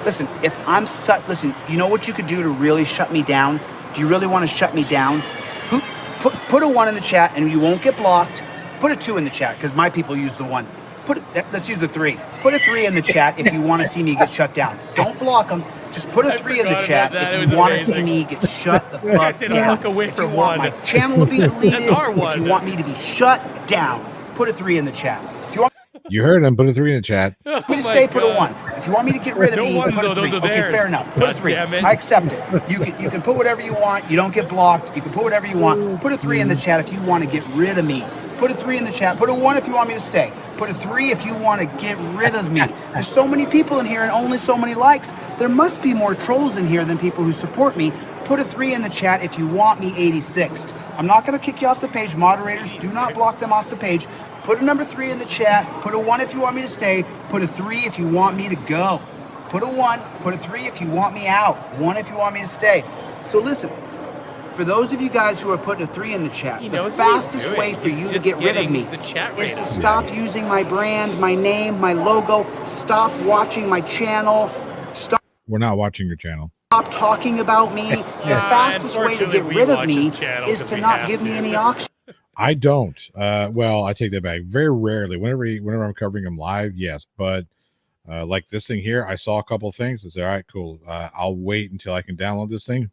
Listen, if I'm listen, you know what you could do to really shut me down? Do you really want to shut me down? Put a 1 in the chat and you won't get blocked. Put a 2 in the chat because my people use the 1. Let's use the 3. Put a 3 in the chat if you want to see me get shut down. Don't block them. Just put a 3 in the chat if you want to see me get shut the fuck down. If you want my channel to be deleted, if you want me to be shut down, put a 3 in the chat. If you want You heard him. Put a 3 in the chat. me to stay, put a 1. If you want me to get rid of me, put a 3. Okay, fair enough. Put a 3. I accept it. You can put whatever you want. You don't get blocked. You can put whatever you want. Put a 3 in the chat if you want to get rid of me. Put a 3 in the chat. Put a 1 if you want me to stay. Put a 3 if you want to get rid of me. There's so many people in here and only so many likes. There must be more trolls in here than people who support me. Put a 3 in the chat if you want me 86th. I'm not going to kick you off the page. Moderators, do not block them off the page. Put a number 3 in the chat. Put a 1 if you want me to stay. Put a 3 if you want me to go. Put a 1. Put a 3 if you want me out. 1 if you want me to stay. So listen. For those of you guys who are putting a 3 in the chat, the fastest way for you to get rid of me is to stop using my brand, my name, my logo. Stop watching my channel. Stop. We're not watching your channel. Stop talking about me. The fastest way to get rid of me is to not give me any oxygen. I don't. Well, I take that back. Very rarely. Whenever I'm covering them live, yes. But like this thing here, I saw a couple of things. I said, all right, cool. I'll wait until I can download this thing.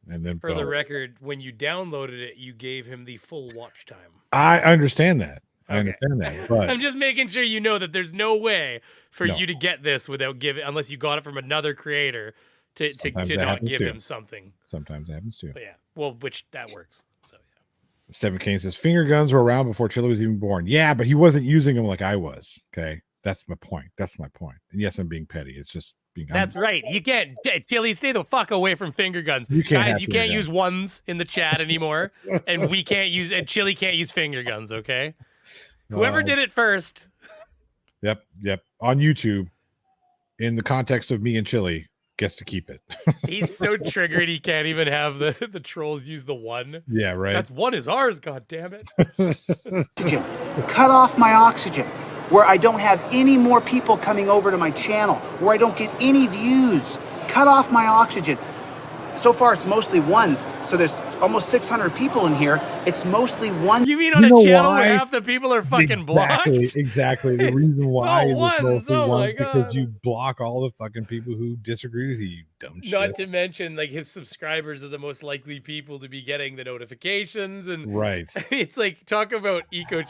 And then for the record, when you downloaded it, you gave him the full watch time. I understand that. Okay. I understand that. But I'm just making sure you know that there's no way for you to get this without unless you got it from another creator to not give him something. Sometimes it happens too. But yeah, well, which that works. So yeah. Stephen Kane says finger guns were around before Chili was even born. Yeah, but he wasn't using them like I was. Okay, that's my point. And yes, I'm being petty. It's just. That's right. You can't, Chili, stay the fuck away from finger guns. You can't use 1s in the chat anymore, and Chili can't use finger guns. Okay, whoever did it first. Yep. On YouTube, in the context of me and Chili, gets to keep it. He's so triggered he can't even have the trolls use the 1. Yeah, right. That's 1 is ours. God damn it. Oxygen. Cut off my oxygen. Where I don't have any more people coming over to my channel, where I don't get any views. Cut off my oxygen. So far, it's mostly 1s. So there's almost 600 people in here. It's mostly one. You mean on You a know channel where why? half the people are fucking blocked? Exactly. The It's reason why all is it's ones. mostly Oh my ones because God. you block all the fucking people who disagree with you, you dumb shit. Not to mention, like, his subscribers are the most likely people to be getting the notifications, and Right. it's like, talk about echo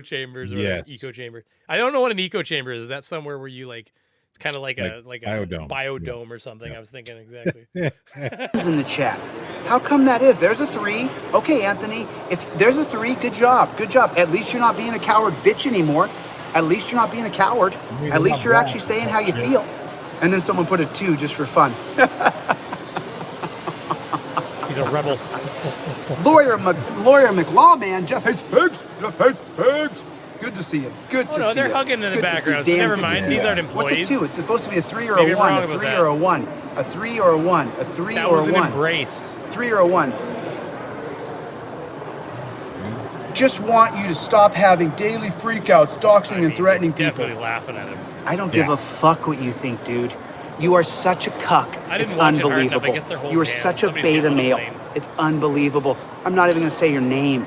chambers or Yes. eco chamber. I don't know what an eco chamber is. Is that somewhere where you like? It's kind of like a biodome. biodome or something. Yeah. I was thinking exactly. In the chat. How come that is? There's a 3. Okay, Anthony, if there's a 3, good job. Good job. At least you're not being a coward bitch anymore. At least you're not being a coward. At least you're actually saying how you feel. And then someone put a 2 just for fun. He's a rebel. Lawyer McLawman, Jeff hates pigs. Jeff hates pigs. Good to see you. Good to see you. They're hugging in the background, so never mind. These aren't employees. What's a 2? It's supposed to be a 3 or Maybe a I'm 1. wrong A about 3 that. or a 1. A 3 or a 1. A 3 That or was a an 1. embrace. 3 or a 1. Just want you to stop having daily freakouts, doxing and threatening people. Definitely laughing at him. I don't give a fuck what you think, dude. You are such a cuck. I didn't It's watch it hard enough. I unbelievable. guess they're holding You are hands. such a Somebody's beta getting on a male. plane. It's unbelievable. I'm not even gonna say your name.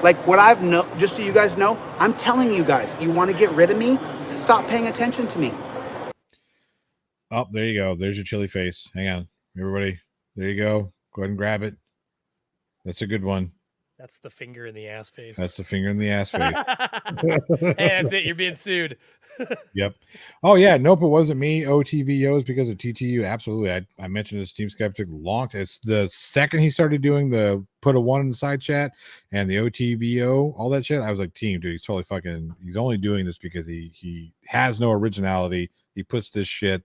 Like what I've know, just so you guys know, I'm telling you guys, you want to get rid of me? Stop paying attention to me. Oh, there you go. There's your chili face. Hang on, everybody. There you go. Go ahead and grab it. That's a good one. That's the finger in the ass face. That's the finger in the ass face. Hey, that's it. You're being sued. Yep. Oh yeah. Nope. It wasn't me. OTVOs because of TTU. Absolutely. I mentioned this Team Skeptic long. It's the second he started doing the put a 1 in the side chat and the OTVO, all that shit. I was like, team, dude, he's totally fucking. He's only doing this because he has no originality. He puts this shit.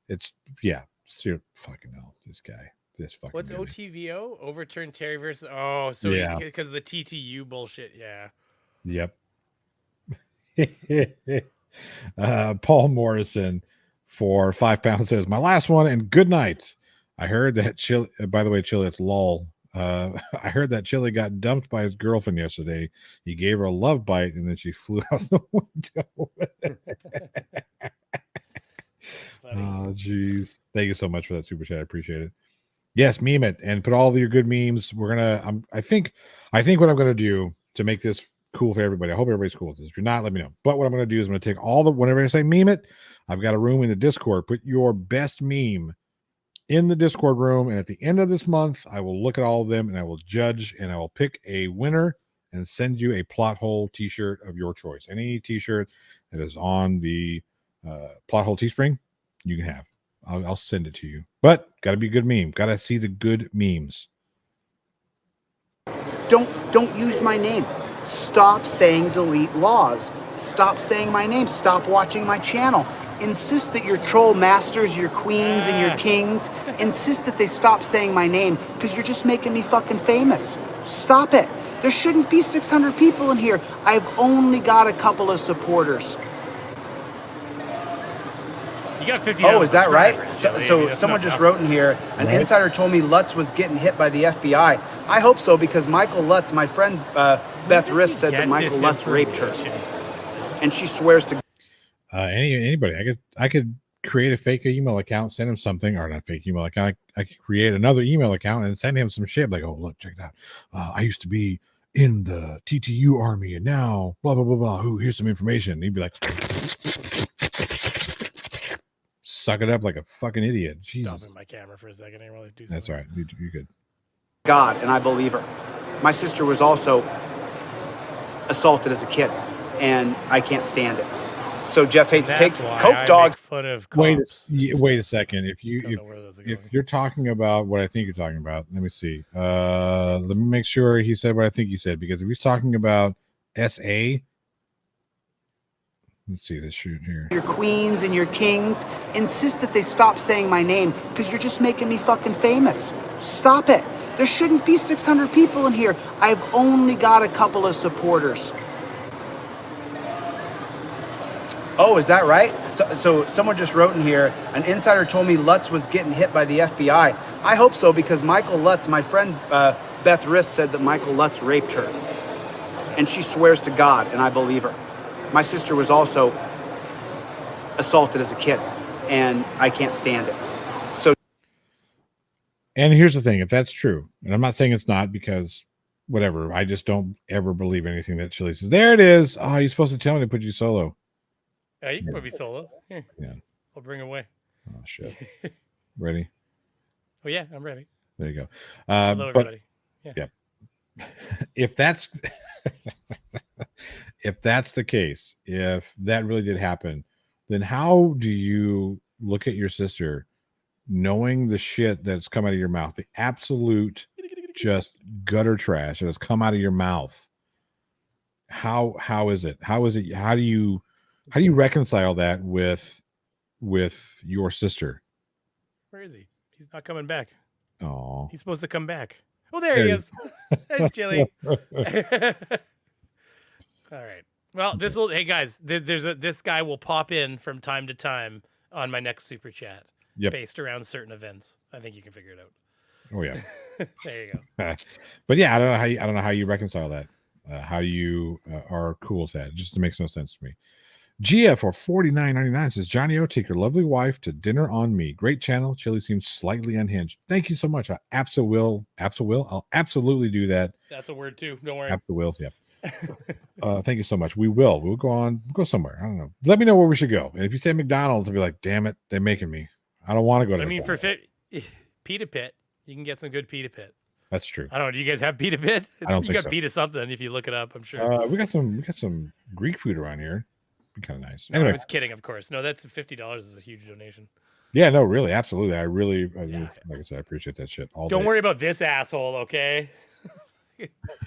It's fucking hell. This guy. This fucking. What's guy. OTVO? Overturn Terry versus. Oh, so Yeah. because of the TTU bullshit. Yeah. Yep. Paul Morrison for £5 says, my last one and good night. I heard that Chili, by the way, Chili, it's lol. I heard that Chili got dumped by his girlfriend yesterday. He gave her a love bite and then she flew out the window. Oh, jeez. Thank you so much for that super chat. I appreciate it. Yes, meme it and put all of your good memes. We're gonna. I think what I'm gonna do to make this cool for everybody. I hope everybody's cool with this. If you're not, let me know. But what I'm gonna do is I'm gonna take all the whenever I say meme it, I've got a room in the Discord. Put your best meme in the Discord room, and at the end of this month, I will look at all of them and I will judge and I will pick a winner and send you a plot hole T-shirt of your choice. Any T-shirt that is on the plot hole Teespring, you can have. I'll send it to you. But got to be a good meme. Got to see the good memes. Don't use my name. Stop saying delete laws. Stop saying my name. Stop watching my channel. Insist that your troll masters, your queens, and your kings, insist that they stop saying my name because you're just making me fucking famous. Stop it. There shouldn't be 600 people in here. I've only got a couple of supporters. You got 50. Oh, is that right? So someone just wrote in here, an insider told me Lutz was getting hit by the FBI. I hope so because Michael Lutz, my friend Beth Riss said that Michael Lutz raped her. And she swears to anybody. I could create a fake email account, send him something, or not fake email account. I could create another email account and send him some shit like, oh, look, check it out. I used to be in the TTU army and now blah, blah, blah, blah. Ooh, here's some information. And he'd be like, suck it up like a fucking idiot. Jesus. Stopping my camera for a second. I really do something. That's all right. You're good. God, and I believe her. My sister was also assaulted as a kid, and I can't stand it. So Jeff hates pigs, Coke dogs. Wait a second. If you're talking about what I think you're talking about, let me see. Let me make sure he said what I think he said, because if he's talking about SA, let's see this shoot here. Your queens and your kings, insist that they stop saying my name because you're just making me fucking famous. Stop it. There shouldn't be 600 people in here. I've only got a couple of supporters. Oh, is that right? So someone just wrote in here, an insider told me Lutz was getting hit by the FBI. I hope so because Michael Lutz, my friend Beth Riss said that Michael Lutz raped her. And she swears to God, and I believe her. My sister was also assaulted as a kid, and I can't stand it. So And here's the thing: if that's true, and I'm not saying it's not, because whatever, I just don't ever believe anything that Chili says. There it is. Oh, you're supposed to tell me to put you solo. Yeah, you can put me solo. Here, Yeah. I'll bring away. Oh shit. Ready? Oh yeah, I'm ready. There you go. Hello, everybody. Yeah. If that's if that's the case, if that really did happen, then how do you look at your sister, knowing the shit that's come out of your mouth, the absolute just gutter trash that has come out of your mouth? How is it? How do you reconcile that with your sister? Where is he? He's not coming back. Oh, He's supposed to come back. Oh, there he is. There's Chili. All right. Well, hey guys, this guy will pop in from time to time on my next super chat. Yep. Based around certain events. I think you can figure it out. Oh yeah. There you go. But yeah, I don't know how you reconcile that. How you are cool with that. It just makes no sense to me. GF for $49.99 says, Johnny O, take your lovely wife to dinner on me. Great channel. Chili seems slightly unhinged. Thank you so much. I absolutely will. I'll absolutely do that. That's a word too. Don't worry. Absolutely will. Yep. Thank you so much. We will. We'll go somewhere. I don't know. Let me know where we should go. And if you say McDonald's, I'll be like, damn it, they're making me. I don't want to go to McDonald's. For Pita Pit, you can get some good Pita Pit. That's true. I don't know. Do you guys have Pita Pit? I don't think got so. Pita something if you look it up, I'm sure. We got some Greek food around here. Be kind of nice. No, Anyway. I was kidding, of course. No, that's $50 is a huge donation. Yeah, no, really, absolutely. I really, like I said, I appreciate that shit all Don't day. worry about this asshole, okay?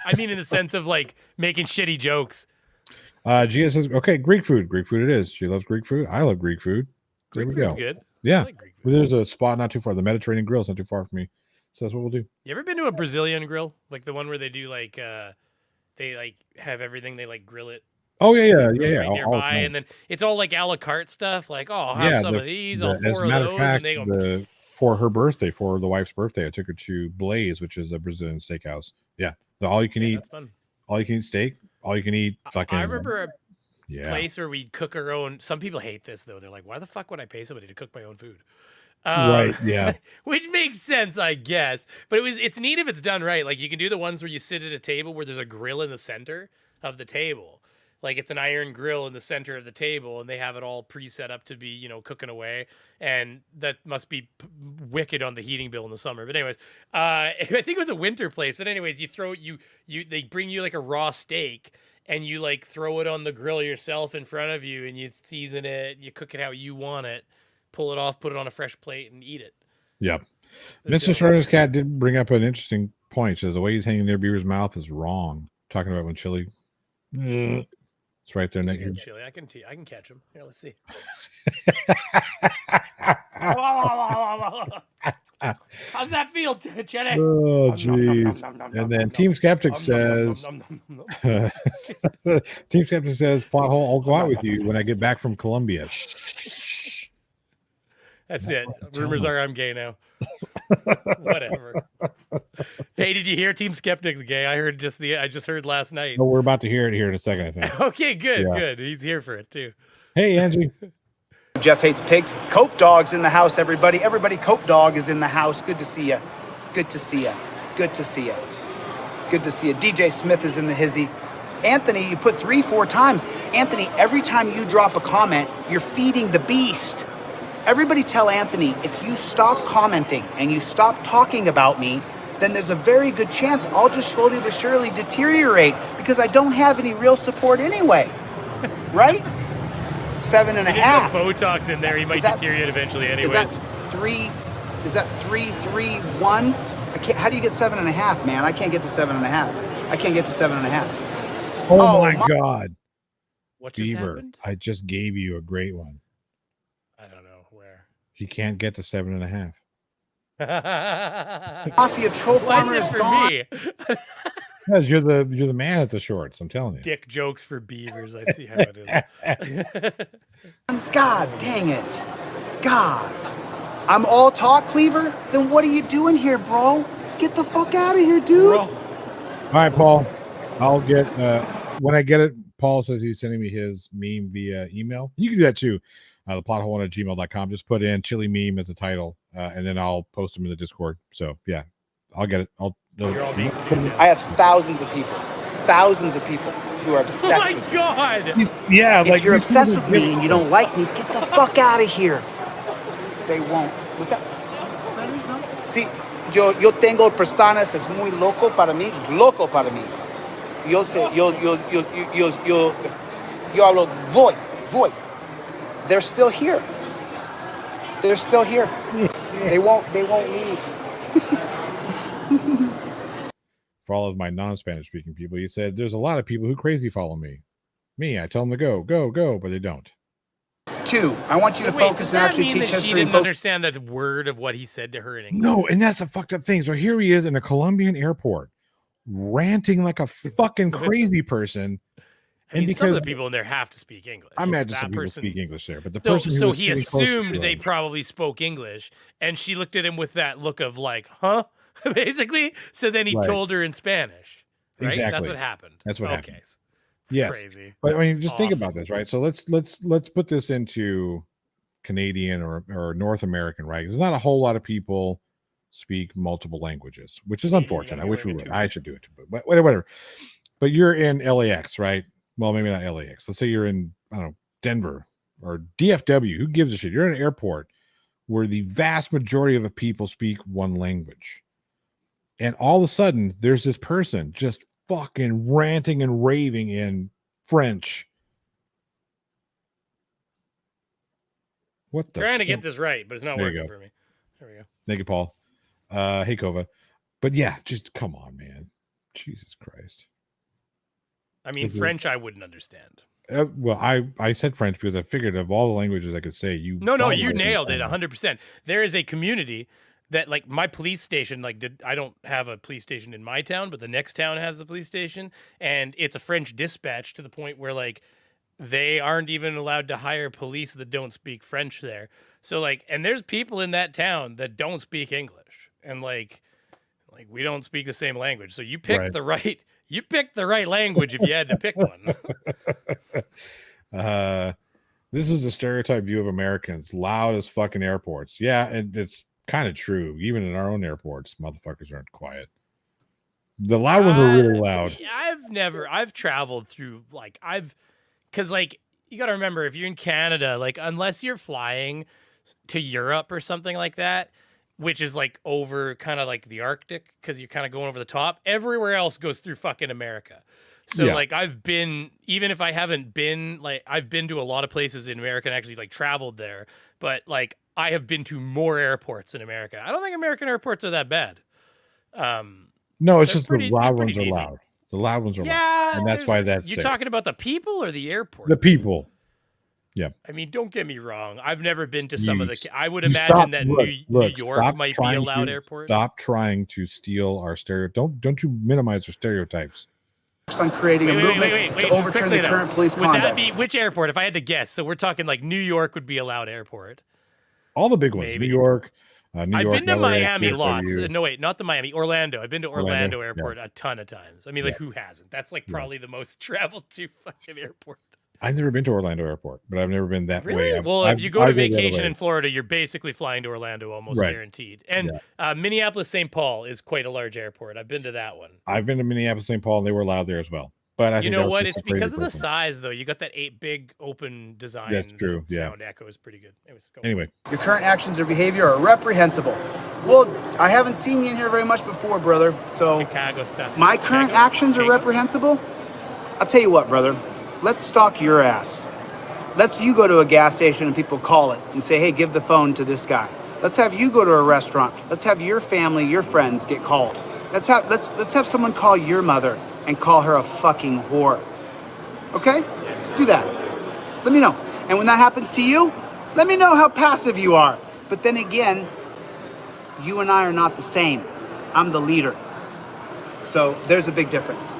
I mean, in the sense of like making shitty jokes. Gia says, okay, Greek food. Greek food it is. She loves Greek food. I love Greek food. Greek food's good. Yeah. I like Greek food. Well, there's a spot not too far. The Mediterranean Grill is not too far from me. So that's what we'll do. You ever been to a Brazilian grill? Like the one where they do like they like have everything, they like grill it. Oh yeah. Right nearby, and then it's all like a la carte stuff. Like, oh, I'll have some of these, all 4 of those, and they go. For her birthday, for the wife's birthday, I took her to Blaze, which is a Brazilian steakhouse. Yeah, the all you can eat steak, all you can eat. Fucking. I remember a place where we cook our own. Some people hate this though. They're like, why the fuck would I pay somebody to cook my own food? Right. Yeah. Which makes sense, I guess. But it's neat if it's done right. Like you can do the ones where you sit at a table where there's a grill in the center of the table. Like it's an iron grill in the center of the table, and they have it all pre-set up to be, cooking away. And that must be wicked on the heating bill in the summer. But anyways, I think it was a winter place. But anyways, they bring you like a raw steak, and you like throw it on the grill yourself in front of you, and you season it, you cook it how you want it, pull it off, put it on a fresh plate, and eat it. Yep. Mr. Shredder's cat did bring up an interesting point. She says the way he's hanging near Beaver's mouth is wrong. Talking about when Chili. It's right there naked. Chili. I can catch him. Here, let's see. How's that feel, Chili? Oh, jeez. And then Team Skeptic says, Team Skeptic says, Pothole, I'll go out with you when I get back from Colombia. That's it. Rumors are I'm gay now. Whatever. Hey, did you hear Team Skeptic's gay? I just heard last night. Oh, we're about to hear it here in a second, I think. Okay, good. He's here for it too. Hey, Angie. Jeff hates pigs. Cope Dog's in the house, everybody. Everybody, Cope Dog is in the house. Good to see you. Good to see you. Good to see you. Good to see you. DJ Smith is in the hizzy. Anthony, you put 3-4 times. Anthony, every time you drop a comment, you're feeding the beast. Everybody tell Anthony, if you stop commenting and you stop talking about me, then there's a very good chance I'll just slowly but surely deteriorate because I don't have any real support anyway. Right? 7.5. Botox in there, he might deteriorate eventually anyways. Is that 3-3-1? I can't. How do you get 7.5, man? I can't get to 7.5. I can't get to 7.5. Oh my God. What just Beaver, happened? I just gave you a great one. I don't know where. He can't get to 7.5. Mafia troll farmer is gone. Me? Because you're the man at the shorts, I'm telling you. Dick jokes for beavers. I see how it is. God dang it. God. I'm all talk, Cleaver? Then what are you doing here, bro? Get the fuck out of here, dude. All right, Paul. I'll get when I get it. Paul says he's sending me his meme via email. You can do that too. The plothole@gmail.com. Just put in chili meme as a title. and then I'll post them in the Discord. So yeah, I'll get it. You're all being sued now. I have thousands of people who are obsessed Oh my with me. God. Yeah, If you're obsessed with me and you don't like me, get the fuck out of here. They won't. What's that? Sí, yo tengo personas, es muy loco para mí, es loco para mí. Yo hablo, voy. They're still here. They're still here. They won't leave. For all of my non-Spanish speaking people, you said there's a lot of people who crazy follow me. I tell them to go, but they don't. 2, I want you to focus and actually teach She history. didn't understand a word of what he said to her in English. No, and that's a fucked up thing. So here he is in a Colombian airport, ranting like a fucking crazy person. I mean, some of the people in there have to speak English. I imagine some people speak English there, but the person who was he assumed they him, probably spoke English, and she looked at him with that look of like, huh? Basically. So then he told her in Spanish. Right? Exactly. That's what happened. That's what happened. It's yes. crazy. But I mean, just think about this, right? So let's put this into Canadian or North American, right? Because there's not a whole lot of people speak multiple languages, which is unfortunate. I wish we would. I should do it, but whatever. But you're in LAX, right? Well, maybe not LAX. Let's say you're in, I don't know, Denver or DFW. Who gives a shit? You're in an airport where the vast majority of the people speak one language. And all of a sudden, there's this person just fucking ranting and raving in French. What the? Trying to get this right, but it's not working for me. There we go. Thank you, Paul. Hey, Kova. But yeah, just come on, man. Jesus Christ. I mean, French, I wouldn't understand. Well, I said French because I figured of all the languages I could say, you. No, you nailed it 100%. There is a community that, like, my police station, I don't have a police station in my town, but the next town has the police station, and it's a French dispatch to the point where, like, they aren't even allowed to hire police that don't speak French there. So, like, and there's people in that town that don't speak English, and like we don't speak the same language. So you picked the right. You picked the right language if you had to pick one. This is a stereotype view of Americans, loud as fucking airports. Yeah, and it's kind of true. Even in our own airports, motherfuckers aren't quiet. The loud ones are really loud. I've traveled through, because you got to remember, if you're in Canada, like, unless you're flying to Europe or something like that, which is like over kind of like the Arctic, because you're kind of going over the top, everywhere else goes through fucking America. So like, I've been, even if I haven't been, like, I've been to a lot of places in America and actually like traveled there, but like, I have been to more airports in America. I don't think American airports are that bad. No, it's just the loud ones are loud. The loud ones are loud. And that's why that's You're talking about the people or the airport? The people. Yeah. I mean, don't get me wrong. I've never been to some of the. I would imagine that New York might be a loud airport. Stop trying to steal our stereotypes. Don't you minimize our stereotypes. On creating a movement to overturn the current police conduct. Would that be which airport? If I had to guess, so we're talking like New York would be a loud airport. All the big ones. Maybe. New York. I've been to Miami lots. No, wait, not the Miami. Orlando. I've been to Orlando Airport a ton of times. I mean, like, who hasn't? That's like probably the most traveled to fucking airport. I've never been to Orlando Airport, but I've never been that way. Well, if you go to vacation in Florida, you're basically flying to Orlando almost guaranteed. And Minneapolis St. Paul is quite a large airport. I've been to that one. I've been to Minneapolis St. Paul, and they were loud there as well. But I think you know what? It's because of the size, though. You got that big open design. That's true. Sound echo is pretty good. Anyways, anyway, your current actions or behavior are reprehensible. Well, I haven't seen you in here very much before, brother. So my current actions are reprehensible. I'll tell you what, brother. Let's stalk your ass. Let's you go to a gas station and people call it and say, "Hey, give the phone to this guy." Let's have you go to a restaurant. Let's have your family, your friends get called. Let's have someone call your mother and call her a fucking whore. Okay? Do that. Let me know. And when that happens to you, let me know how passive you are. But then again, you and I are not the same. I'm the leader. So there's a big difference.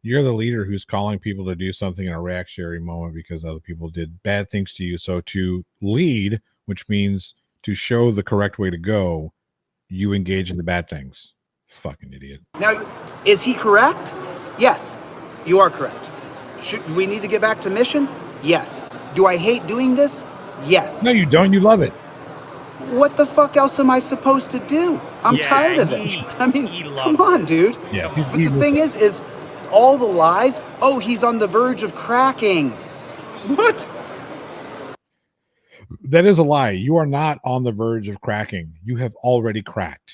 You're the leader who's calling people to do something in a reactionary moment because other people did bad things to you. So to lead, which means to show the correct way to go, you engage in the bad things. Fucking idiot. Now, is he correct? Yes, you are correct. Should we need to get back to mission? Yes. Do I hate doing this? Yes. No, you don't. You love it. what the fuck else am I supposed to do? I'm tired of it. I mean, come on, dude. Yeah. But the thing is all the lies. Oh, he's on the verge of cracking. What? That is a lie. You are not on the verge of cracking. You have already cracked.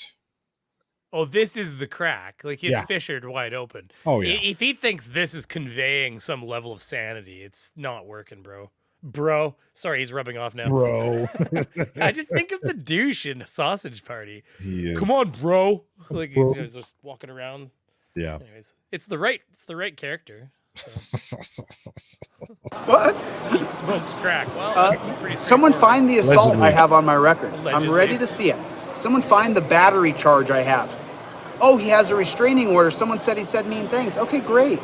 Oh, this is the crack. Like, it's Yeah. fissured wide open. Oh, yeah. If he thinks this is conveying some level of sanity, it's not working, bro. Bro. Sorry, he's rubbing off now. Bro. I just think of the douche in Sausage Party. He is. Come on, bro. Like, Bro. he's just walking around. Yeah. Anyways, it's the right character. So. What? He smokes crack. Well, that's pretty Someone straightforward. find the assault Allegedly. I have on my record. I'm Allegedly. ready to see it. Someone find the battery charge I have. Oh, he has a restraining order. Someone said he said mean things. Okay, great.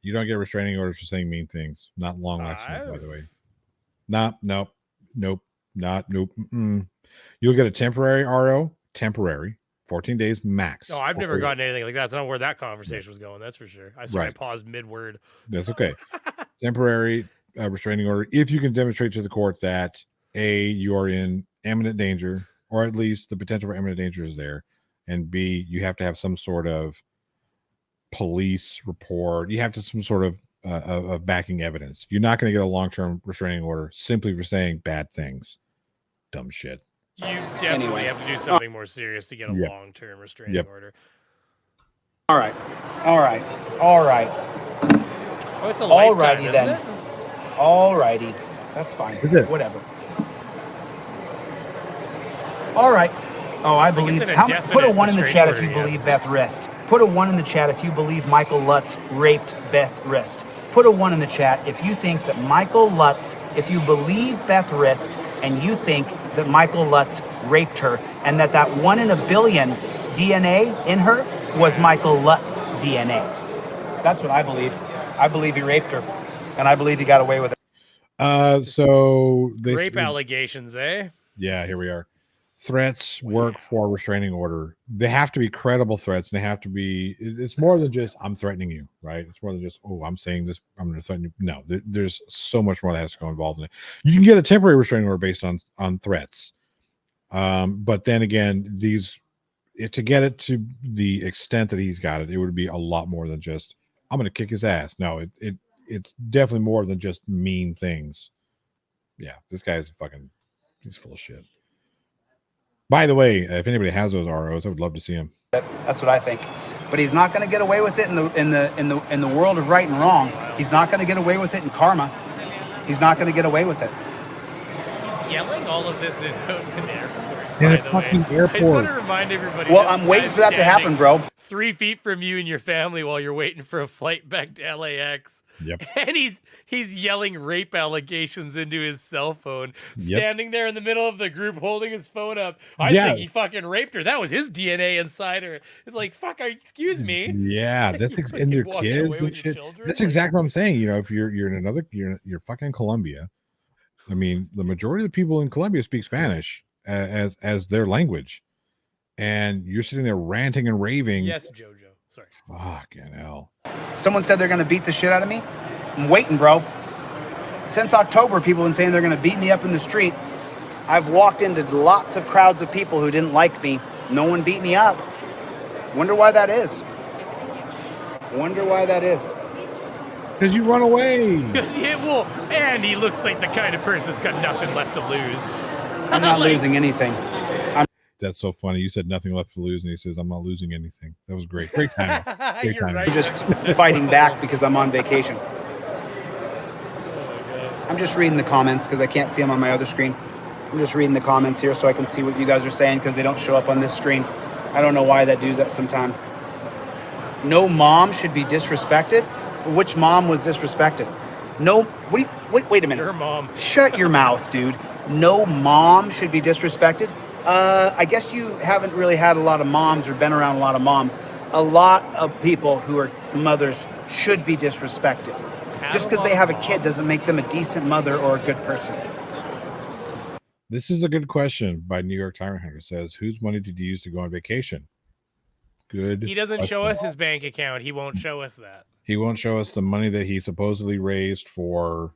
You don't get restraining orders for saying mean things. Not long lectures, by the way. Nope. Mm-mm. You'll get a temporary RO, 14 days max. No, I've never Hopefully. gotten anything like that. That's not where that conversation was going. That's for sure. I swear I Right. paused mid-word. That's okay. Temporary restraining order. If you can demonstrate to the court that A, you are in imminent danger, or at least the potential for imminent danger is there, and B, you have to have some sort of police report. You have to some sort of backing evidence. You're not going to get a long-term restraining order simply for saying bad things. Dumb shit. You definitely have to do something more serious to get a Yep. long-term restraining Yep. order. All right. Oh, it's a lifetime, Alrighty isn't then. it? Alrighty. That's fine. Is it? Whatever. All right. Oh, I believe. an Put a indefinite 1 in the chat restraining if you order, believe yes. Beth Rist. Put a 1 in the chat if you believe Michael Lutz raped Beth Rist. Put a 1 in the chat if you think that Michael Lutz, if you believe Beth Rist and you think that Michael Lutz raped her and that 1 in a billion DNA in her was Michael Lutz DNA. That's what I believe. I believe he raped her, and I believe he got away with it. So they Rape allegations, eh? Yeah, here we are. Threats work for a restraining order. They have to be credible threats, and they have to be. It's more than just I'm threatening you, right? It's more than just I'm saying this. I'm going to threaten you. No, there's so much more that has to go involved in it. You can get a temporary restraining order based on threats, but then again, to get it to the extent that he's got it, it would be a lot more than just I'm going to kick his ass. No, it's definitely more than just mean things. Yeah, this guy's he's full of shit. By the way, if anybody has those ROs, I would love to see them. That's what I think. But he's not going to get away with it in the world of right and wrong. He's not going to get away with it in karma. He's not going to get away with it. He's yelling all of this in an airport. In a by the fucking way. I airport. just want to remind everybody. Well, this I'm waiting guy's for that to happen, standing bro. 3 feet from you and your family while you're waiting for a flight back to LAX. Yep. And he's yelling rape allegations into his cell phone, Yep. standing there in the middle of the group holding his phone up. I Yeah. think he fucking raped her. That was his DNA inside her. It's like, fuck, excuse me. Yeah, that's You and your fucking walking kids away and with your shit. children? That's Like- exactly what I'm saying. You know, if you're in another, you're fucking Colombia. I mean, the majority of the people in Colombia speak Spanish as their language, and you're sitting there ranting and raving. Yes, Jojo. Sorry. Fucking hell. Someone said they're going to beat the shit out of me. I'm waiting, bro. Since October, people have been saying they're going to beat me up in the street. I've walked into lots of crowds of people who didn't like me. No one beat me up. Wonder why that is. Wonder why that is. Because you run away. Well, and he looks like the kind of person that's got nothing left to lose. I'm not Like- losing anything. That's so funny. You said nothing left to lose, and he says, "I'm not losing anything." That was great. Great time. Great You're timing. right. I'm just fighting back because I'm on vacation. I'm just reading the comments because I can't see them on my other screen. I'm just reading the comments here so I can see what you guys are saying because they don't show up on this screen. I don't know why that does that sometime. No mom should be disrespected. Which mom was disrespected? No. Wait a minute. Your mom. Shut your mouth, dude. No mom should be disrespected. I guess you haven't really had a lot of moms or been around a lot of moms. A lot of people who are mothers should be disrespected. Just because they have a kid doesn't make them a decent mother or a good person. This is a good question by New York Tyrant Hunter. Says, whose money did you use to go on vacation? Good. He doesn't show question. us his bank account. He won't show us that. He won't show us the money that he supposedly raised for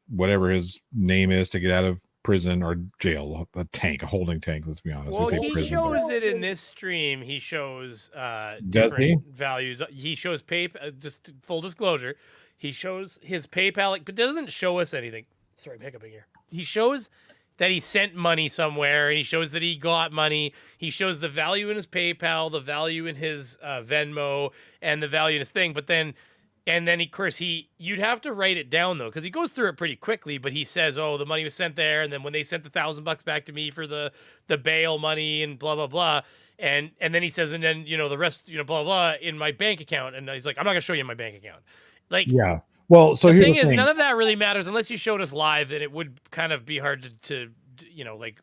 whatever his name is to get out of prison or jail, a tank, a holding tank. Let's be honest. Well, We say he prison, but- shows it in this stream. He shows Does different he? values. He shows just full disclosure, he shows his PayPal, but doesn't show us anything. Sorry, I'm hiccuping here. He shows that he sent money somewhere, and he shows that he got money. He shows the value in his PayPal, the value in his Venmo, and the value in his thing. But then, and then of course you'd have to write it down though, because he goes through it pretty quickly. But he says, "Oh, the money was sent there," and then when they sent the $1,000 back to me for the bail money and blah blah blah, and then he says, and then the rest, blah blah in my bank account, and he's like, "I'm not gonna show you my bank account." Like, yeah. Well, so the here's thing the is, thing. none of that really matters unless you showed us live. Then it would kind of be hard to like.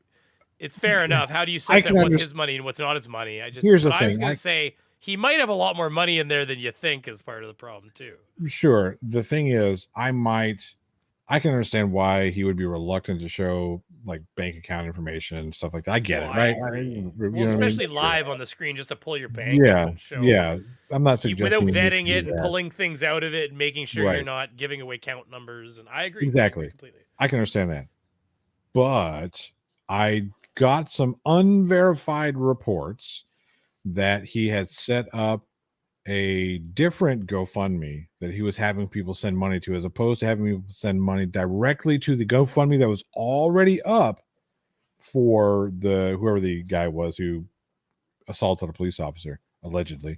It's fair enough. How do you suss out what's his money and what's not his money? Here's the I was thing. gonna say he might have a lot more money in there than you think is part of the problem too. Sure. The thing is, I can understand why he would be reluctant to show like bank account information and stuff like that. I get Well, it, right? I agree. You Well, know what I mean? especially live on the screen, just to pull your bank up Yeah, and show. yeah. I'm not suggesting Without you need to vetting do it and that. pulling things out of it and making sure you're Right. not giving away count numbers. And I agree. Exactly. Completely. I can understand that. But I got some unverified reports that he had set up a different GoFundMe that he was having people send money to, as opposed to having people send money directly to the GoFundMe that was already up for whoever the guy was who assaulted a police officer, allegedly.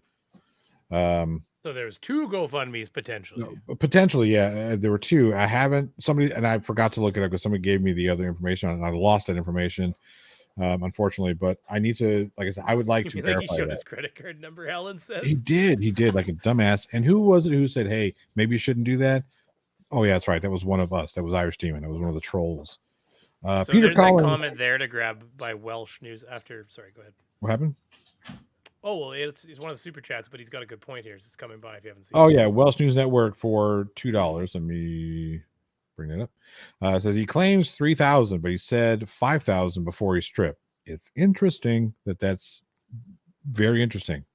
So there's 2 GoFundMes potentially. Potentially, yeah. There were 2. I forgot to look it up because somebody gave me the other information and I lost that information, unfortunately. But I need to, like I said, I would like to verify He showed that. his credit card number, Helen says. He did like a dumbass. And who was it who said, "Hey, maybe you shouldn't do that"? Oh yeah, that's right. That was one of us. That was Irish Demon. That was one of the trolls. So Peter there's Collins. that comment there to grab by Welsh News after. Sorry, go ahead. What happened? Oh well, it's one of the super chats, but he's got a good point here. It's coming by if you haven't seen. Oh it. yeah, Welsh News Network for $2. Let me bring it up. It says he claims 3,000, but he said 5,000 before he stripped. It's interesting that's very interesting.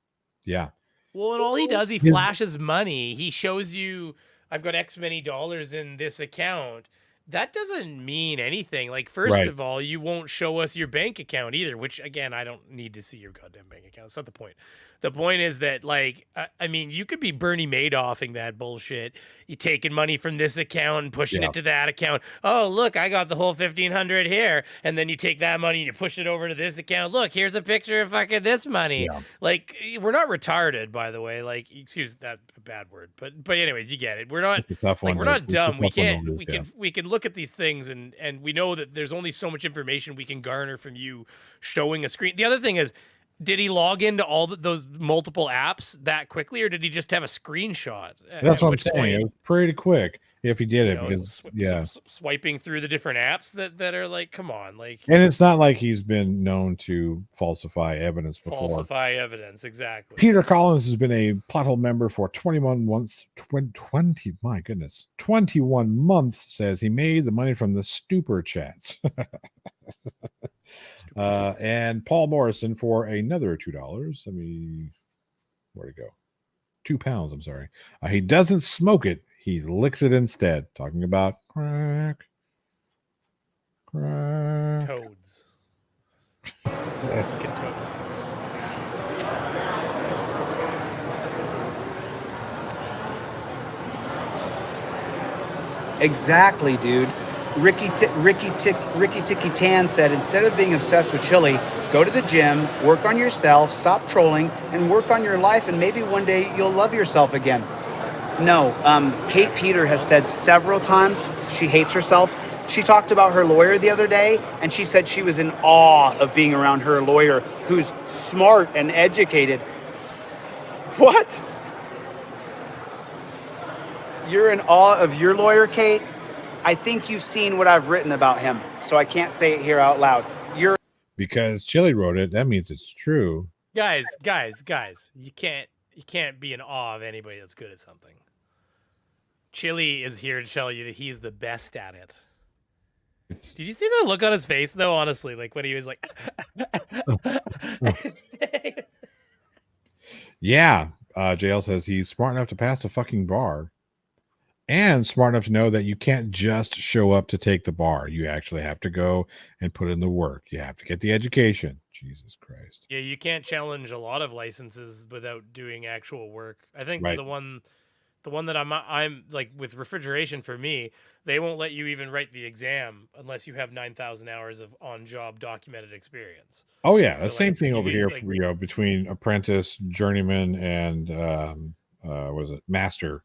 Yeah. Well, and all he does, he flashes money. He shows you, I've got X many dollars in this account. That doesn't mean anything. Like, first Right. of all, you won't show us your bank account either, which, again, I don't need to see your goddamn bank account. That's not the point. The point is that, like, I mean, you could be Bernie Madoffing that bullshit. You taking money from this account and pushing it to that account. Oh, look, I got the whole 1,500 here. And then you take that money and you push it over to this account. Look, here's a picture of fucking this money. Yeah. Like, we're not retarded, by the way. Like, excuse that bad word. But anyways, you get it. We're not, It's a tough like, one we're to- not it's a dumb. tough We one to can't, lose, we can look at these things and we know that there's only so much information we can garner from you showing a screen. The other thing is, did he log into all those multiple apps that quickly, or did he just have a screenshot? That's what I'm saying. It was pretty quick if he did it, because swiping through the different apps that are like, come on, like, and it's not like he's been known to falsify evidence before. falsify evidence, exactly. Peter Collins has been a Pothole member for 21 months. 20, my goodness, 21 months. Says he made the money from the Stupor chats. And Paul Morrison for another $2. Where'd it go? £2. I'm sorry. He doesn't smoke it. He licks it instead. Talking about crack. Toads. Fucking toad. Exactly, dude. Ricky Ticky Tan said, instead of being obsessed with chili, go to the gym, work on yourself, stop trolling, and work on your life, and maybe one day you'll love yourself again. No, Kate Peter has said several times she hates herself. She talked about her lawyer the other day, and she said she was in awe of being around her lawyer, who's smart and educated. What? You're in awe of your lawyer, Kate? I think you've seen what I've written about him, so I can't say it here out loud. Because Chili wrote it, that means it's true. Guys, you can't be in awe of anybody that's good at something. Chili is here to tell you that he's the best at it. Did you see the look on his face, though? Honestly, like when he was like, Yeah. JL says he's smart enough to pass a fucking bar. and smart enough to know that you can't just show up to take the bar. You actually have to go and put in the work. You have to get the education. Jesus Christ. Yeah, you can't challenge a lot of licenses without doing actual work. I think Right. the one that I'm like with refrigeration for me, they won't let you even write the exam unless you have 9,000 hours of on-job documented experience. Oh yeah, the So same like thing over here. like Between apprentice, journeyman, and what is it, master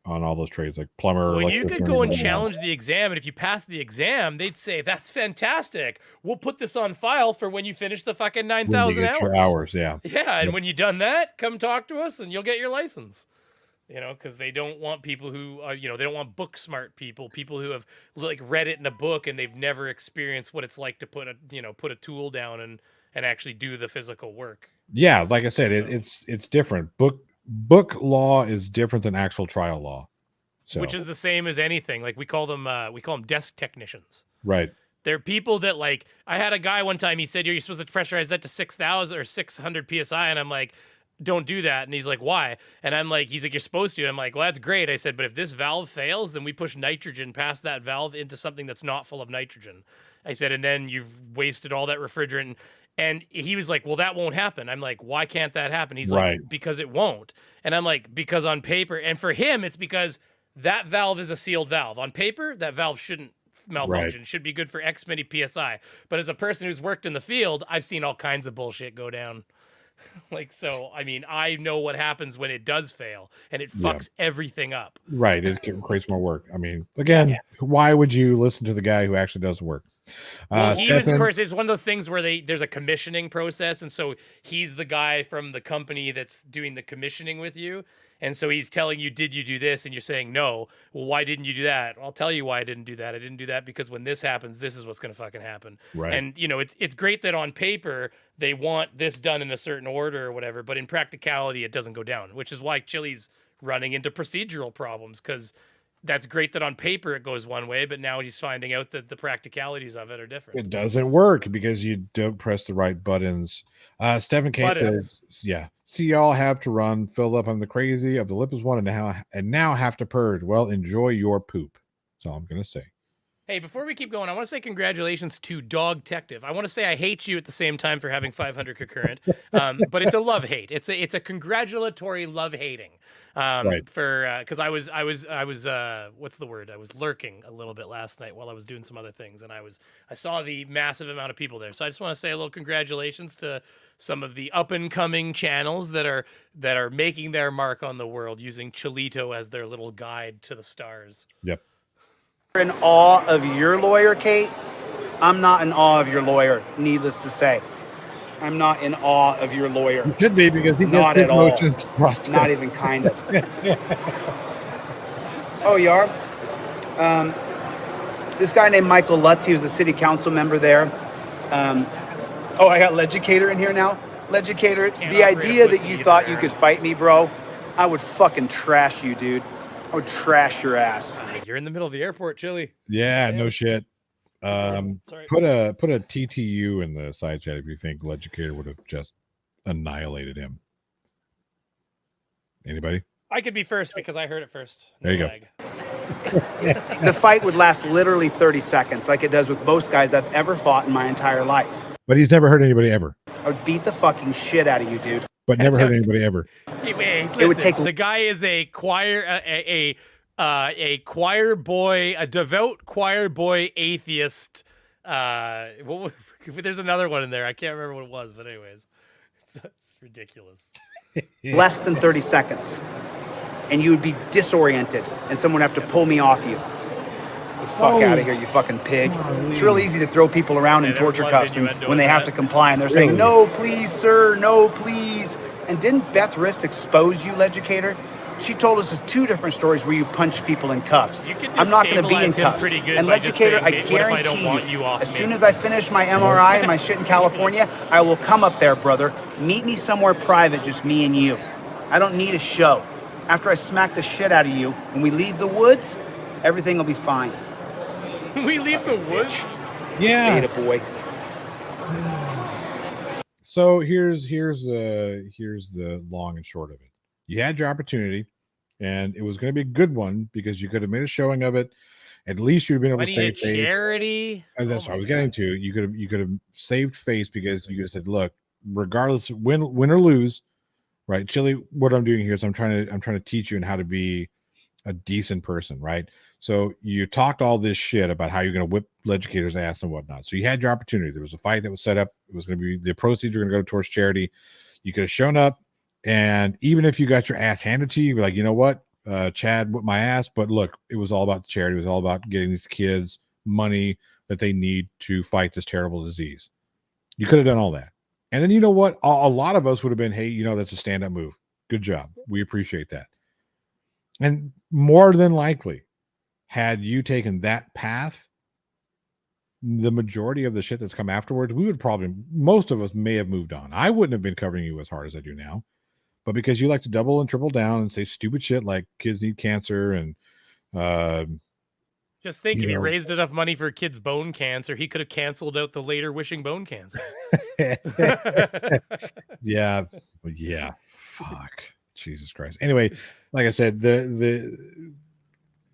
on all those trades like plumber. when you could electrician, go and whatever. challenge the exam, and if you pass the exam, they'd say that's fantastic. We'll put this on file for when you finish the fucking When you 9,000 get your hours. hours, yeah. Yeah, and Yep. when you done that, come talk to us, and you'll get your license. You know, because they don't want people who are, they don't want book smart people, people who have like read it in a book and they've never experienced what it's like to put a tool down and actually do the physical work. Yeah, like I said, it's different. Book law is different than actual trial law. So Which is the same as anything. Like we call them desk technicians. right. They're people that like I had a guy one time. He said you're supposed to pressurize that to 6,000 or 600 psi, and I'm like, don't do that. And he's like, why? And I'm like, he's like, you're supposed to. And I'm like, well, that's great. I said, but if this valve fails, then we push nitrogen past that valve into something that's not full of nitrogen. I said, and then you've wasted all that refrigerant. And he was like, well, that won't happen. I'm like, why can't that happen? He's Right. like, because it won't. And I'm like, because on paper, and for him, it's because that valve is a sealed valve. On paper, that valve shouldn't malfunction. It should be good for X many psi. But as a person who's worked in the field, I've seen all kinds of bullshit go down. Like, so, I mean, I know what happens when it does fail and it fucks everything up. Right. It creates more work. I mean, again, why would you listen to the guy who actually does the work? Well, he was, of course, it's one of those things where there's a commissioning process. And so he's the guy from the company that's doing the commissioning with you. And so he's telling you, did you do this? And you're saying, no. Well, why didn't you do that? I'll tell you why I didn't do that. I didn't do that because when this happens, this is what's going to fucking happen. Right. And, it's great that on paper, they want this done in a certain order or whatever. But in practicality, it doesn't go down, which is why Chili's running into procedural problems, because that's great that on paper it goes one way, but now he's finding out that the practicalities of it are different. It doesn't work because you don't press the right buttons. Stephen K says, yeah, see y'all have to run, filled up on the crazy of the Lippis one and now have to purge. Well, enjoy your poop. That's all I'm going to say. Hey, before we keep going, I want to say congratulations to Dog Detective. I want to say I hate you at the same time for having 500 concurrent, but it's a love hate. It's a congratulatory love hating. Right. For because I was what's the word? I was lurking a little bit last night while I was doing some other things, and I saw the massive amount of people there. So I just want to say a little congratulations to some of the up and coming channels that are making their mark on the world using Chilito as their little guide to the stars. Yep. In awe of your lawyer, Kate. I'm not in awe of your lawyer, needless to say. I'm not in awe of your lawyer. You should be, because he Not gets at all. motions processed. Not even kind of. Oh, you are? This guy named Michael Lutz, he was a city council member there. I got Legicator in here now. Legicator, the idea that you thought you could fight me, bro, I would fucking trash you, dude. I would trash your ass. You're in the middle of the airport, Chili. Yeah, no shit. Sorry. Put a TTU in the side chat if you think Legicator would have just annihilated him. Anybody? I could be first because I heard it first. There you go. The fight would last literally 30 seconds, like it does with most guys I've ever fought in my entire life. But he's never hurt anybody ever. I would beat the fucking shit out of you, dude. But never hurt anybody ever. Hey, wait, It would listen, take- the guy is a choir, a choir boy, a devout choir boy atheist. There's another one in there. I can't remember what it was, but anyways, it's ridiculous. Less than 30 seconds. And you would be disoriented, and someone would have to pull me off you. Get the fuck out of here, you fucking pig. It's real easy to throw people around in there was torture one cuffs innuendo when they in have that. to comply, and they're saying, no, please, sir, no, please. And didn't Beth Rist expose you, Legicator? She told us 2 different stories where you punched people in cuffs. You could I'm not going to be in destabilize him cuffs. pretty good And by just Legicator, saying, I "Hey, what if I don't guarantee want you, you off as me?" soon as I finish my MRI and my shit in California, I will come up there, brother. Meet me somewhere private, just me and you. I don't need a show. After I smack the shit out of you, when we leave the woods, everything will be fine. We leave the woods. Yeah. Beta boy. So here's the long and short of it. You had your opportunity. and it was going to be a good one because you could have made a showing of it. At least you'd been able Money to to save face. charity. And that's what I was getting to. You could have saved face because you could have said, look, regardless of win or lose, right? Chili, what I'm doing here is I'm trying to teach you and how to be a decent person, right? So you talked all this shit about how you're going to whip educators' ass and whatnot. So you had your opportunity. There was a fight that was set up. It was going to be the proceeds are going to go towards charity. You could have shown up, and even if you got your ass handed to you, you'd be like, you know what? Chad whipped my ass, but look, it was all about the charity. It was all about getting these kids money that they need to fight this terrible disease. You could have done all that. And then you know what? A lot of us would have been, hey, you know, that's a stand-up move. Good job. We appreciate that. And more than likely, had you taken that path, the majority of the shit that's come afterwards, we would probably, most of us may have moved on. I wouldn't have been covering you as hard as I do now. But because you like to double and triple down and say stupid shit like kids need cancer and just think, if he raised enough money for kids' bone cancer, he could have canceled out the later wishing bone cancer. yeah. Fuck. Jesus Christ. Anyway, like I said,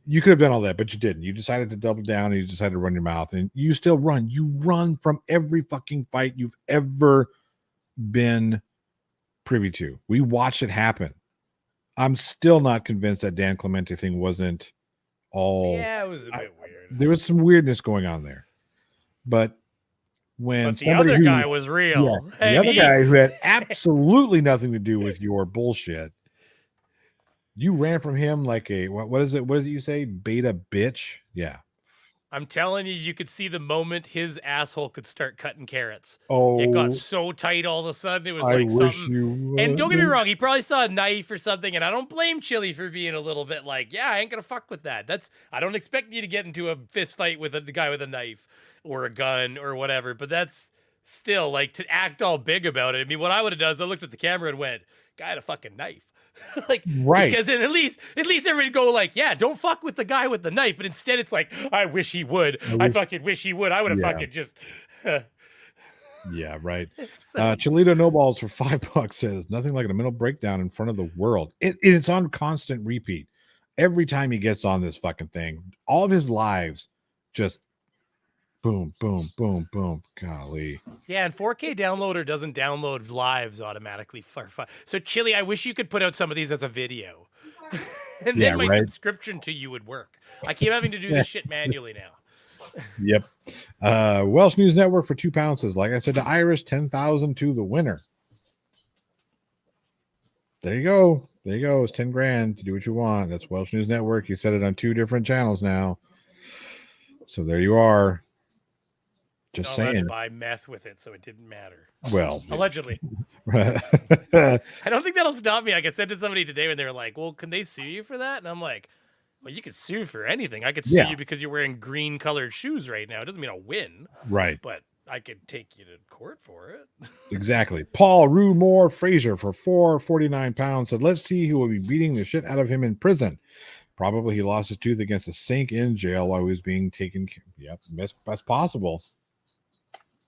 you could have done all that, but you didn't. You decided to double down and you decided to run your mouth, and you still run. You run from every fucking fight you've ever been privy to. We watched it happen. I'm still not convinced that Dan Clemente thing wasn't all. Yeah, it was a bit weird. There was some weirdness going on there, but when the other guy was real, the other guy who had absolutely nothing to do with your bullshit, you ran from him like a what is it? What is it you say? Beta bitch? Yeah. I'm telling you could see the moment his asshole could start cutting carrots. Oh, it got so tight all of a sudden. It was like something. And don't get me wrong, he probably saw a knife or something, and I don't blame Chili for being a little bit like, yeah, I ain't gonna fuck with that. I don't expect you to get into a fist fight with the guy with a knife or a gun or whatever, but that's still like to act all big about it. I mean, what I would have done is I looked at the camera and went, guy had a fucking knife. Like, right, because then at least everybody go like, yeah, don't fuck with the guy with the knife, but instead it's like, I wish he would. I fucking wish he would. I would have fucking just yeah, right. Cholito No Balls for $5 says nothing like a mental breakdown in front of the world. It's on constant repeat every time he gets on this fucking thing. All of his lives just boom, boom, boom, boom. Golly. Yeah, and 4K downloader doesn't download lives automatically for fun. So, Chili, I wish you could put out some of these as a video. And then my subscription to you would work. I keep having to do this shit manually now. Yep. Welsh News Network for £2 says, like I said to Irish, 10,000 to the winner. There you go. There you go. It's 10 grand to do what you want. That's Welsh News Network. You said it on 2 different channels now. So there you are. Just saying. To buy meth with it, so it didn't matter. Well, allegedly. I don't think that'll stop me. Like I said to somebody today when they were like, well, can they sue you for that? And I'm like, well, you could sue for anything. I could sue you because you're wearing green colored shoes right now. It doesn't mean I'll win. Right. But I could take you to court for it. Exactly. Paul Rue Moore Fraser for £4.49 said, let's see who will be beating the shit out of him in prison. Probably he lost his tooth against a sink in jail while he was being taken. Yep, that's possible.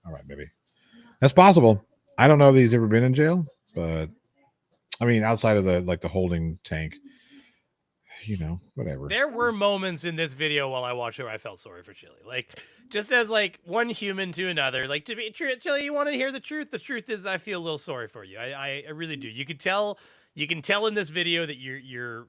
All right, maybe that's possible. I don't know that he's ever been in jail, but I mean, outside of the holding tank, you know, whatever. There were moments in this video while I watched it where I felt sorry for Chili. Like, just as like one human to another. Like, to be true, Chili, you want to hear the truth? The truth is that I feel a little sorry for you. I really do. You can tell in this video that you're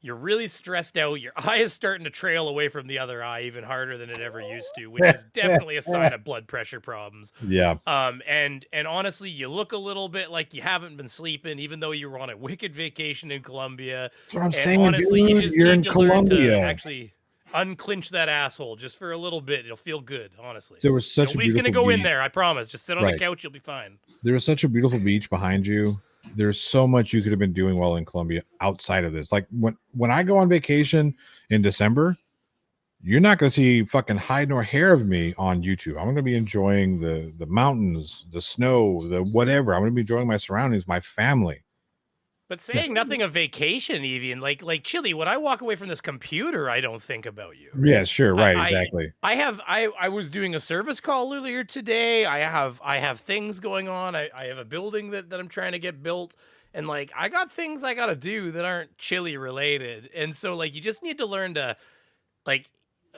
really stressed out. Your eye is starting to trail away from the other eye even harder than it ever used to, which is definitely a sign of blood pressure problems. Yeah. And honestly, you look a little bit like you haven't been sleeping, even though you were on a wicked vacation in Colombia. That's what I'm saying, honestly, dude. You just You're need in to learn Colombia. to actually unclench that asshole just for a little bit. It'll feel good, honestly. There was such Nobody's going to go in there, I promise. Just sit on the couch, you'll be fine. There was such a beautiful beach behind you. There's so much you could have been doing while in Colombia outside of this. Like when I go on vacation in December, you're not going to see fucking hide nor hair of me on YouTube. I'm going to be enjoying the mountains, the snow, the whatever. I'm going to be enjoying my surroundings, my family. But saying nothing of vacation, even like Chili, when I walk away from this computer, I don't think about you. Yeah, sure, right, exactly. I was doing a service call earlier today. I have things going on. I have a building that I'm trying to get built. And like I got things I gotta do that aren't Chili related. And so like you just need to learn to like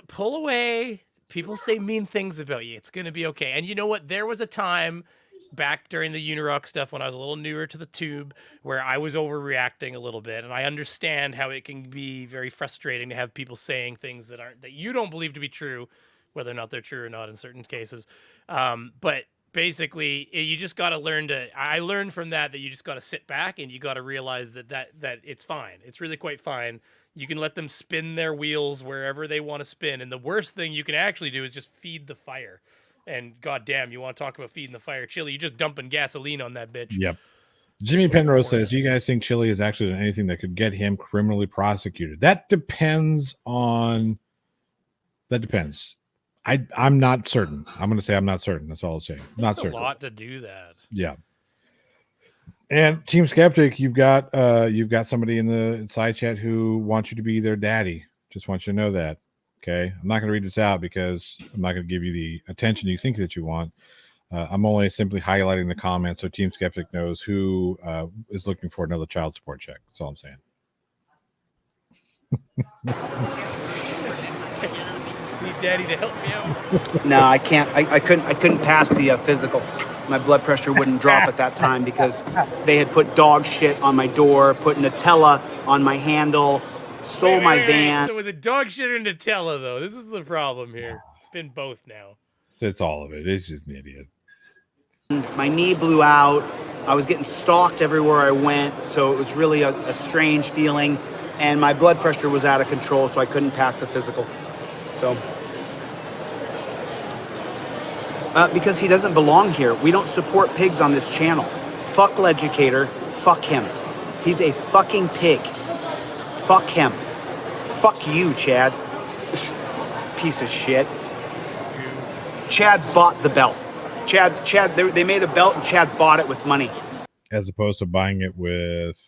pull away. People say mean things about you. It's gonna be okay. And you know what? There was a time back during the Unirock stuff when I was a little newer to the tube where I was overreacting a little bit, and I understand how it can be very frustrating to have people saying things that you don't believe to be true, whether or not they're true or not in certain cases. But basically you just got to learn I learned from that you just got to sit back and you got to realize that it's fine. It's really quite fine. You can let them spin their wheels wherever they want to spin. And the worst thing you can actually do is just feed the fire. And goddamn, you want to talk about feeding the fire, Chili? You're just dumping gasoline on that bitch. Yep. Jimmy Penrose says, "Do you guys think Chili has actually done anything that could get him criminally prosecuted?" That depends. I'm not certain. I'm going to say I'm not certain. That's all I'll say. Not certain. A lot to do that. Yeah. And Team Skeptic, you've got somebody in the side chat who wants you to be their daddy. Just want you to know that. Okay, I'm not going to read this out because I'm not going to give you the attention you think that you want. I'm only simply highlighting the comments so Team Skeptic knows who is looking for another child support check. That's all I'm saying. Need Daddy to help me out. No, I can't. I couldn't pass the physical. My blood pressure wouldn't drop at that time because they had put dog shit on my door, put Nutella on my handle. Stole my van. So was it dog shit or Nutella, though? This is the problem here. It's been both now. It's all of it. It's just an idiot. My knee blew out. I was getting stalked everywhere I went, so it was really a strange feeling. And my blood pressure was out of control, so I couldn't pass the physical. So, because he doesn't belong here. We don't support pigs on this channel. Fuck Leducator. Fuck him. He's a fucking pig. Fuck him. Fuck you, Chad. Piece of shit. Chad bought the belt. Chad, they made a belt and Chad bought it with money. As opposed to buying it with,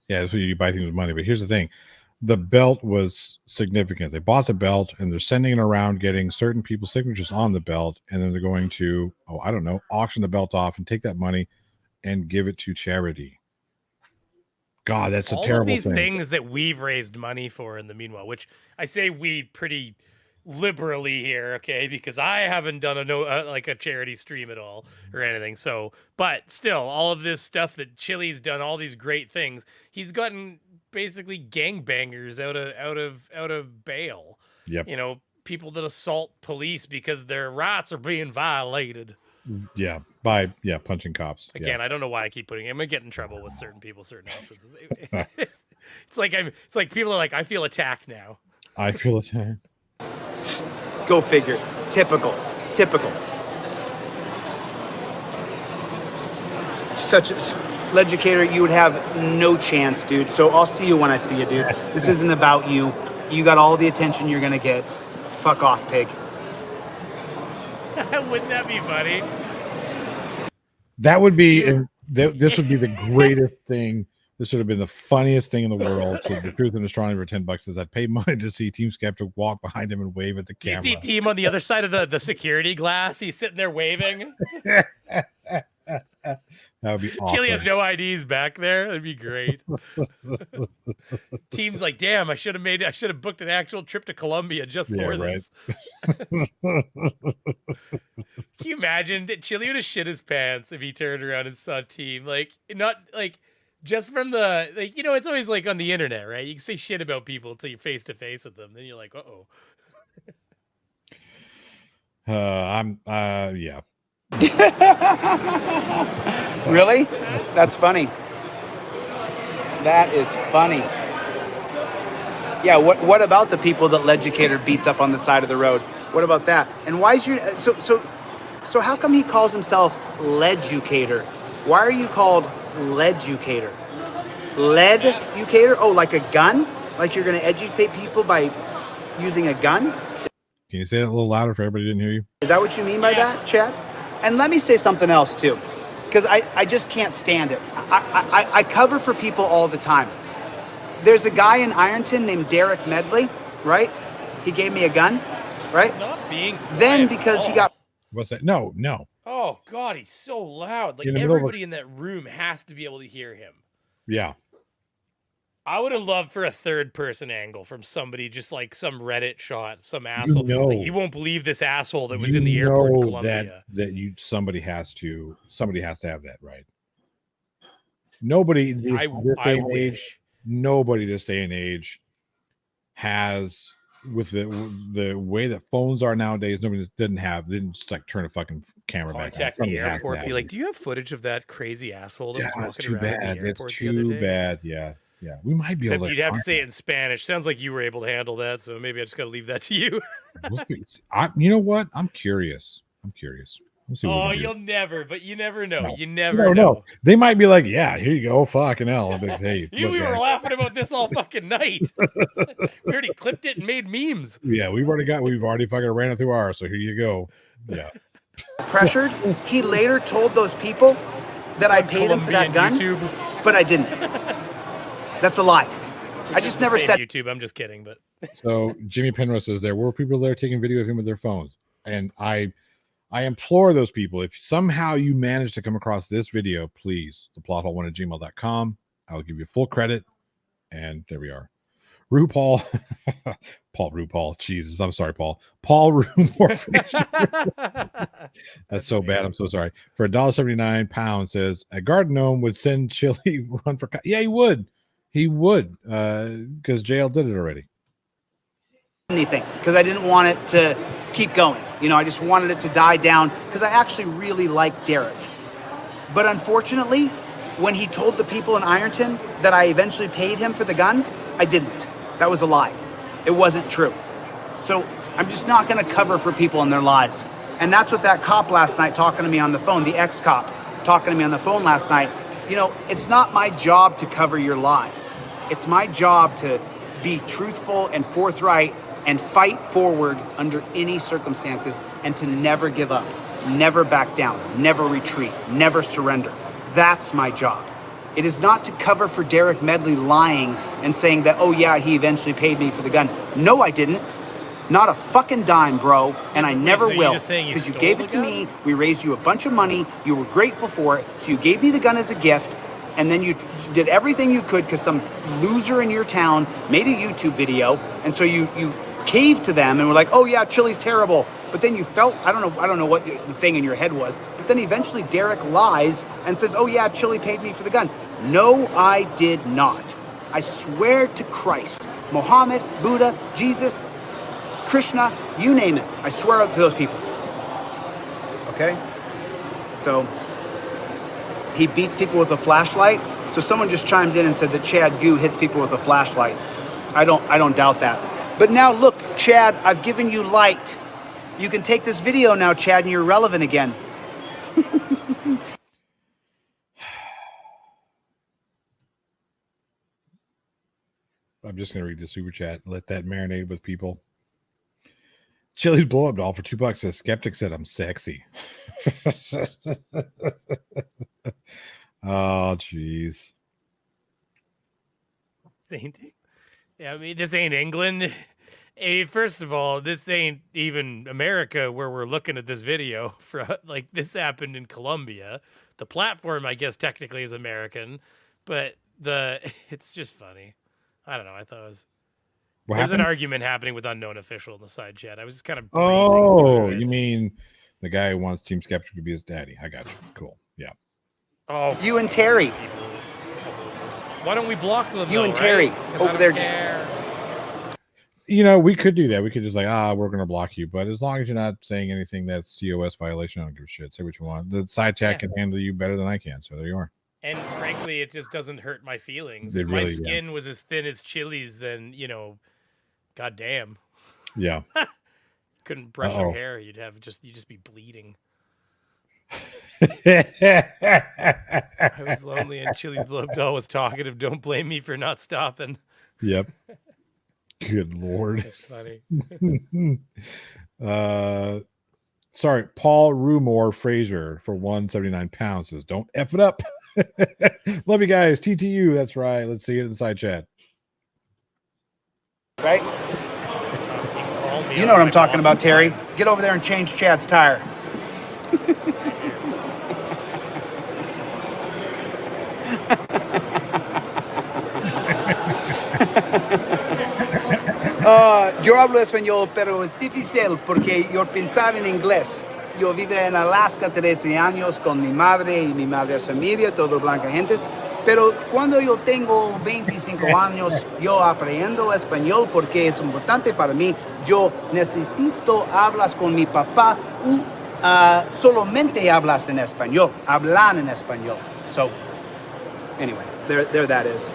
that's what you buy things with money. But here's the thing. The belt was significant. They bought the belt and they're sending it around, getting certain people's signatures on the belt. And then they're going to, auction the belt off and take that money and give it to charity. God, that's a terrible thing. All of these things that we've raised money for in the meanwhile, which I say we pretty liberally here, okay, because I haven't done a charity stream at all or anything. So, but still, all of this stuff that Chili's done, all these great things, he's gotten basically gangbangers out of bail. Yep. You know, people that assault police because their rights are being violated. Yeah, by punching cops. Again, I don't know why I keep putting. I'm gonna get in trouble with certain people, certain actions. It's like people are like, I feel attacked now. I feel attacked. Go figure. Typical. Such a Leducator, you would have no chance, dude. So I'll see you when I see you, dude. This isn't about you. You got all the attention you're gonna get. Fuck off, pig. Wouldn't that be funny? That would be, this would be the greatest thing. This would have been the funniest thing in the world. So the truth and astronomy for $10 is I'd pay money to see Team Skeptic walk behind him and wave at the camera. You see Team on the other side of the security glass. He's sitting there waving. That would be awesome. Chili has no IDs back there. That'd be great. Team's like, damn, I should have booked an actual trip to Colombia just for this. Can you imagine that Chili would have shit his pants if he turned around and saw Team? Like, not like just from the, like, it's always like on the internet, right? You can say shit about people until you're face to face with them. Then you're like, uh-oh. Yeah. Really? That's funny. That is funny. Yeah, what about the people that Leducator beats up on the side of the road? What about that? And why is your so how come he calls himself Leducator? Why are you called Leducator? Leducator? Oh, like a gun? Like you're gonna educate people by using a gun? Can you say that a little louder for everybody who didn't hear you? Is that what you mean by that, Chad? And let me say something else too. because I just can't stand it. I cover for people all the time. There's a guy in Ironton named Derek Medley, right? He gave me a gun, right? He's not being quiet Then because at he all. got What's that? No. Oh God, he's so loud. Like In the middle of a- everybody in that room has to be able to hear him. Yeah. I would have loved for a third person angle from somebody, just like some Reddit shot, some asshole. know. Like, you won't believe this asshole that was in the airport in Colombia. that somebody has to have that, right? Nobody this I day and age, wish. nobody this day and age has, with the way that phones are nowadays, nobody didn't just like turn a fucking camera back on. Contact Somebody the has airport, that. be like, do you have footage of that crazy asshole that Yeah, was that's walking too around bad. the That's airport the other too day? bad. Yeah. We might be Except able to. you'd have to find say that. it in Spanish. Sounds like you were able to handle that, so maybe I just got to leave that to you. You know what? I'm curious. We'll see what Oh, we can do. you'll never, but you never know. No. You never know. No. They might be like, yeah, here you go. Fucking hell. I'll be like, hey, We look, were guys. laughing about this all fucking night. We already clipped it and made memes. Yeah, we've already fucking ran it through ours. So here you go. Yeah. pressured. He later told those people that I paid him for that gun, YouTube. but I didn't. That's a lie. I just never said YouTube. I'm just kidding, but So Jimmy Penrose says there were people there taking video of him with their phones, and I implore those people, if somehow you manage to come across this video, please, theplothole1@gmail.com. I'll give you full credit. And there we are. RuPaul, RuPaul, Jesus, I'm sorry, Paul Rumor. That's so bad. I'm so sorry. For £1.79 says a garden gnome would send Chili run for. Yeah, he would, because JL did it already. anything because I didn't want it to keep going. I just wanted it to die down because I actually really like Derek. But unfortunately, when he told the people in Ironton that I eventually paid him for the gun, I didn't. That was a lie. It wasn't true. So I'm just not going to cover for people and their lies. And that's what that cop last night talking to me on the phone, the ex-cop talking to me on the phone last night. It's not my job to cover your lies. It's my job to be truthful and forthright and fight forward under any circumstances and to never give up, never back down, never retreat, never surrender. That's my job. It is not to cover for Derek Medley lying and saying that, oh yeah, he eventually paid me for the gun. No, I didn't. Not a fucking dime, bro, and I never will. Because you gave it to me, we raised you a bunch of money, you were grateful for it, so you gave me the gun as a gift, and then you did everything you could because some loser in your town made a YouTube video, and so you caved to them and were like, oh yeah, Chili's terrible. But then you felt, I don't know what the thing in your head was, but then eventually Derek lies and says, oh yeah, Chili paid me for the gun. No, I did not. I swear to Christ, Muhammad, Buddha, Jesus, Krishna, you name it. I swear to those people. Okay? So he beats people with a flashlight. So someone just chimed in and said that Chad Goo hits people with a flashlight. I don't doubt that. But now look, Chad, I've given you light. You can take this video now, Chad, and you're relevant again. I'm just gonna read the super chat. Let that marinate with people. Chili's blow up doll for $2 says skeptic said I'm sexy. Oh jeez. Yeah, I mean, this ain't England. Hey, first of all, this ain't even America where we're looking at this video. Like, this happened in Colombia. The platform, I guess, technically is American, but it's just funny. I don't know. I thought it was. There's an argument happening with unknown official in the side chat. I was just kind of. Oh, you mean the guy who wants Team Skeptic to be his daddy? I got you. Cool. Yeah. Oh, you and Terry. Why don't we block them? You and Terry over there just. We could do that. We could just like, we're going to block you. But as long as you're not saying anything that's TOS violation, I don't give a shit. Say what you want. The side chat can handle you better than I can. So there you are. And frankly, it just doesn't hurt my feelings. If my skin was as thin as Chili's, then, goddamn. Yeah. Couldn't brush your hair. You'd just be bleeding. I was lonely and Chili's blow up doll was talkative. Don't blame me for not stopping. Yep. Good Lord. That's funny. Sorry, Paul Rumore Fraser for 179 pounds says, "Don't F it up." Love you guys. TTU. That's right. Let's see it in the side chat. Right? You know what I'm talking about, Terry. Get over there and change Chad's tire. Yo hablo español, pero es difícil porque yo pensar en inglés. Yo vivo en Alaska 13 años con mi madre y mi madre es familia, todo blanca gentes. Pero cuando yo tengo 25 años, yo aprendo español porque es importante para mí. Yo necesito hablar con mi papá y solamente hablas en español, hablan en español. So, anyway, there that is.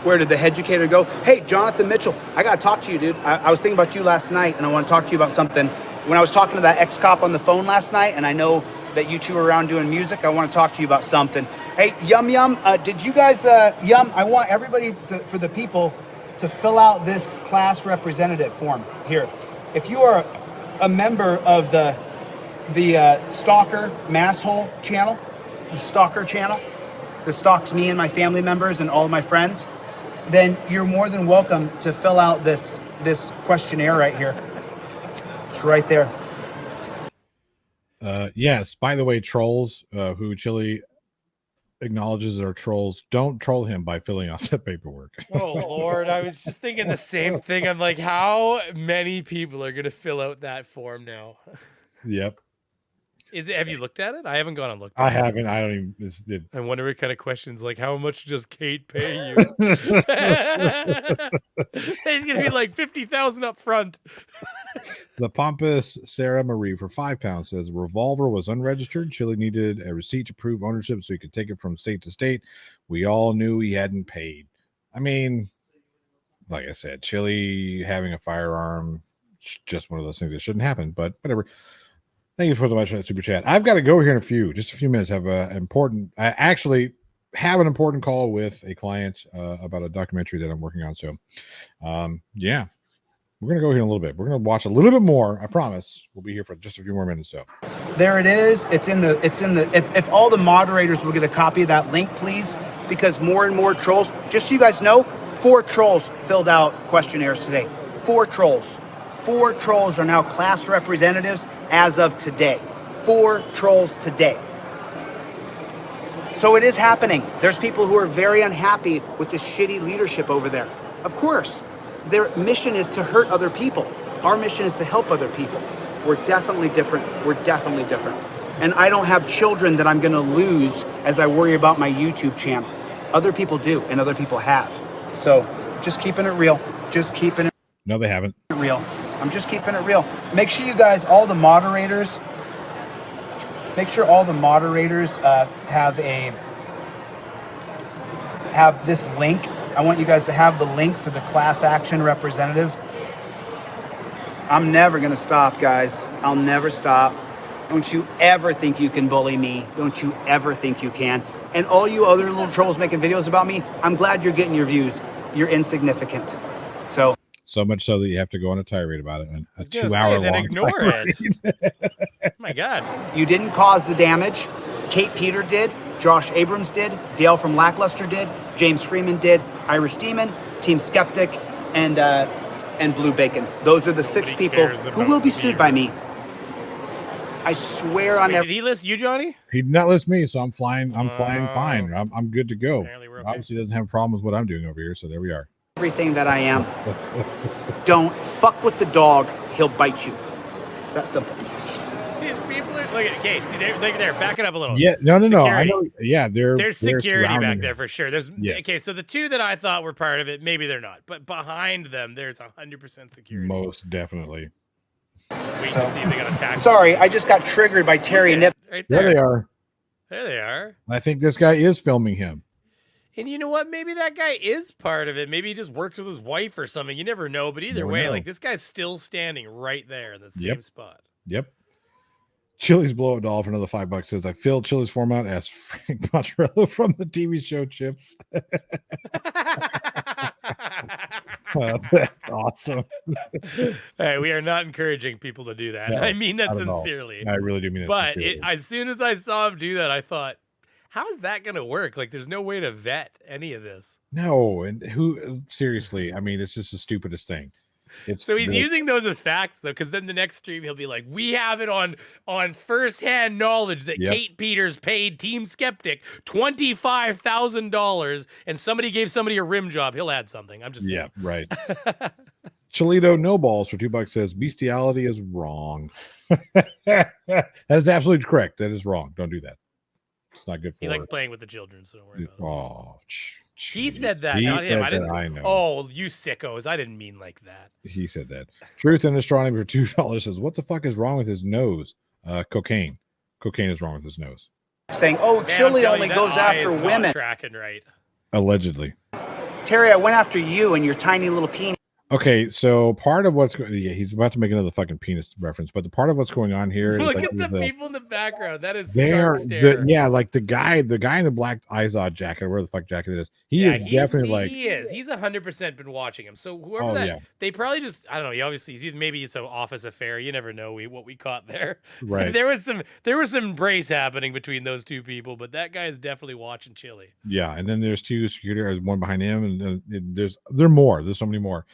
Where did the educator go? Hey, Jonathan Mitchell, I got to talk to you, dude. I was thinking about you last night, and I want to talk to you about something. When I was talking to that ex-cop on the phone last night, and I know that you two are around doing music, I want to talk to you about something. Hey, Yum, did you guys, Yum, I want everybody, for the people, to fill out this class representative form here. If you are a member of the Stalker Masshole channel, the Stalker channel, that stalks me and my family members and all of my friends, then you're more than welcome to fill out this questionnaire right here. It's right there. Yes. By the way, trolls who Chili acknowledges are trolls, don't troll him by filling out the paperwork. Oh Lord, I was just thinking the same thing. I'm like, how many people are gonna fill out that form now? Yep. Have you looked at it? I haven't gone and looked at I it. haven't. I don't even. I wonder what kind of questions, like how much does Kate pay you? He's gonna be like 50,000 up front. The pompous Sarah Marie for 5 pounds says revolver was unregistered. Chili needed a receipt to prove ownership so he could take it from state to state. We all knew he hadn't paid. I mean, like I said, Chili having a firearm, just one of those things that shouldn't happen, but whatever. Thank you so much for that super chat. I've got to go here in just a few minutes. I actually have an important call with a client about a documentary that I'm working on. So, yeah, we're going to go here in a little bit. We're going to watch a little bit more. I promise we'll be here for just a few more minutes. So there it is. It's in the, if all the moderators will get a copy of that link, please, because more and more trolls, just so you guys know, 4 trolls filled out questionnaires today. 4 trolls. 4 trolls are now class representatives as of today. 4 trolls today. So it is happening. There's people who are very unhappy with the shitty leadership over there. Of course, their mission is to hurt other people. Our mission is to help other people. We're definitely different. We're definitely different. And I don't have children that I'm gonna lose as I worry about my YouTube channel. Other people do, and other people have. So just keeping it real. Just keeping it. No, they haven't. Real. I'm just keeping it real. Make sure you guys, all the moderators, have this link. I want you guys to have the link for the class action representative. I'm never gonna stop, guys. I'll never stop. Don't you ever think you can bully me. Don't you ever think you can. And all you other little trolls making videos about me, I'm glad you're getting your views. You're insignificant. So much so that you have to go on a tirade about it, and a 2-hour long. Ignore it. Oh my God. You didn't cause the damage. Kate Peter did. Josh Abrams did. Dale from Lackluster did. James Freeman did. Irish Demon, Team Skeptic, and Blue Bacon. Those are the 6 people who will be sued by me. I swear on Did he list you, Johnny? He did not list me, so I'm flying. I'm flying fine. I'm good to go. Apparently we're okay. Obviously, doesn't have a problem with what I'm doing over here, so there we are. Everything that I am. Don't fuck with the dog. He'll bite you. It's that simple. These people are look at okay. See, they're backing up a little. Yeah, no. Security. I know. Yeah, there's security back surrounding there for sure. There's Yes. okay. So the 2 that I thought were part of it, maybe they're not, but behind them, there's 100% security. Most definitely. Wait to see if they got attacked. Sorry, I just got triggered by Terry Nip. Right There there. they are. There they are. I think this guy is filming him. And you know what? Maybe that guy is part of it. Maybe he just works with his wife or something. You never know. But either Never way, know. like this guy's still standing right there in the same spot. Yep. Chili's blow up doll for another $5 says I filled Chili's form out as Frank Poncherello from the TV show Chips. That's awesome. Hey, we are not encouraging people to do that. No, I mean that not at all. sincerely. I really do mean it But sincerely. as soon as I saw him do that, I thought, how is that going to work? Like, there's no way to vet any of this. No, and who seriously? I mean, it's just the stupidest thing. It's So he's really- using those as facts, though, because then the next stream he'll be like, "We have it on firsthand knowledge that Kate Peters paid Team Skeptic $25,000, and somebody gave somebody a rim job." He'll add something. I'm just saying. right. Cholito No Balls for $2 says bestiality is wrong. That is absolutely correct. That is wrong. Don't do that. It's not good for. He likes playing with the children, so don't worry about it. Oh, He said that, He not him. said I didn't. that, I know. Oh, you sickos! I didn't mean like that. He said that. Truth in Astronomy for $2 says, "What the fuck is wrong with his nose?" Cocaine. Cocaine is wrong with his nose. Saying, oh, Man, I'm Chili telling only you, that goes eye after is not women. tracking right. Allegedly. Terry, I went after you and your tiny little penis. Okay, so part of what's going, he's about to make another fucking penis reference, but the part of what's going on here is Look like at the people in the background. That is they're stark stare. yeah, like the guy in the black Izod jacket, where the fuck jacket it is. He is definitely like he is. He's 100% been watching him. So whoever they probably just, I don't know. He obviously, maybe it's an office affair. You never know what we caught there. Right. There was some embrace happening between those two people, but that guy is definitely watching Chili. Yeah, and then there's two security guards, one behind him, and there's more. There's so many more.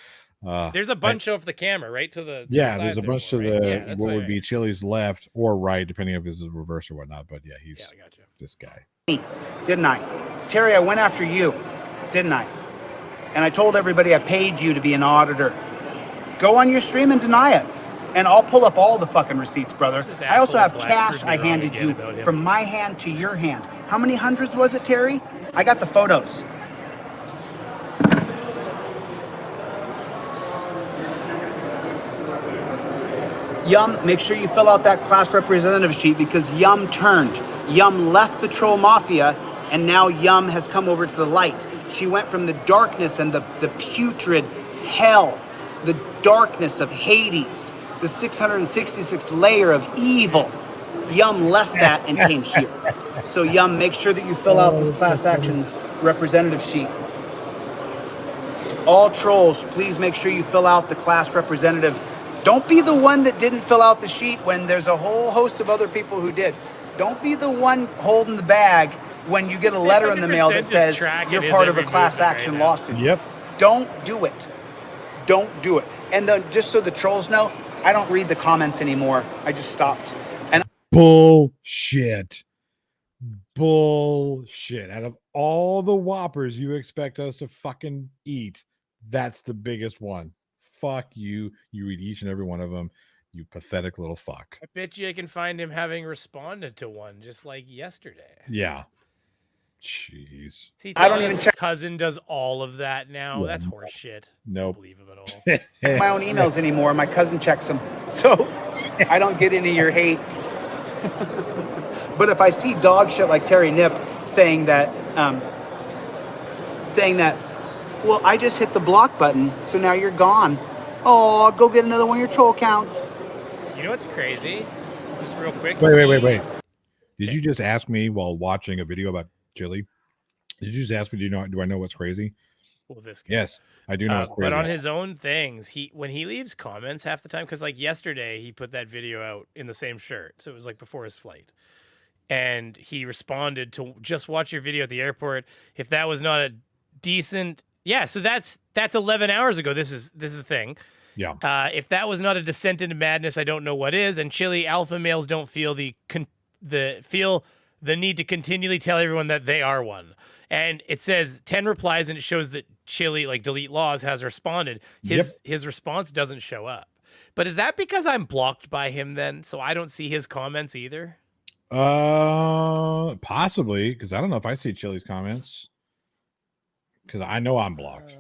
There's a bunch off the camera, right to the there's a bunch to the what would be be Chili's left or right, depending if it's a reverse or whatnot. But yeah, he's I got you. This guy. Didn't I? Terry, I went after you, didn't I? And I told everybody I paid you to be an auditor. Go on your stream and deny it. And I'll pull up all the fucking receipts, brother. I also have cash I handed you from my hand to your hand. How many hundreds was it, Terry? I got the photos. Yum, make sure you fill out that class representative sheet because Yum turned. Yum left the troll mafia and now Yum has come over to the light. She went from the darkness and the putrid hell, the darkness of Hades, the 666th layer of evil. Yum left that and came here. So Yum, make sure that you fill out this class action representative sheet. All trolls, please make sure you fill out the class representative. Don't be the one that didn't fill out the sheet when there's a whole host of other people who did. Don't be the one holding the bag when you get a letter in the mail that says you're part of a class action lawsuit. Yep. Don't do it. Don't do it. And just so the trolls know, I don't read the comments anymore. I just stopped. And Bullshit. Out of all the Whoppers you expect us to fucking eat, that's the biggest one. Fuck you. You eat each and every one of them. You pathetic little fuck. I bet you I can find him having responded to one just like yesterday. Yeah. Jeez. See, I don't even check. Cousin does all of that now. Yeah. That's horse shit. Nope. Don't believe him at all. My own emails anymore. My cousin checks them. So I don't get any of your hate. But if I see dog shit like Terry Nip saying that, well, I just hit the block button, so now you're gone. Oh, go get another one of your troll accounts. You know what's crazy? Just real quick. Wait. Did you just ask me while watching a video about Chili? Did you just ask me, do I know what's crazy? Well, this guy. Yes, I do know what's crazy. But on his own things, when he leaves comments half the time, because like yesterday he put that video out in the same shirt, so it was like before his flight, and he responded to just watch your video at the airport. If that was not a decent, so that's 11 hours ago. This is the thing. Yeah. If that was not a descent into madness, I don't know what is. And Chili alpha males don't feel the need to continually tell everyone that they are one. And it says 10 replies, and it shows that Chili, like Delete Laws, has responded. His response doesn't show up. But is that because I'm blocked by him then, so I don't see his comments either? Possibly, because I don't know if I see Chili's comments. Because I know I'm blocked.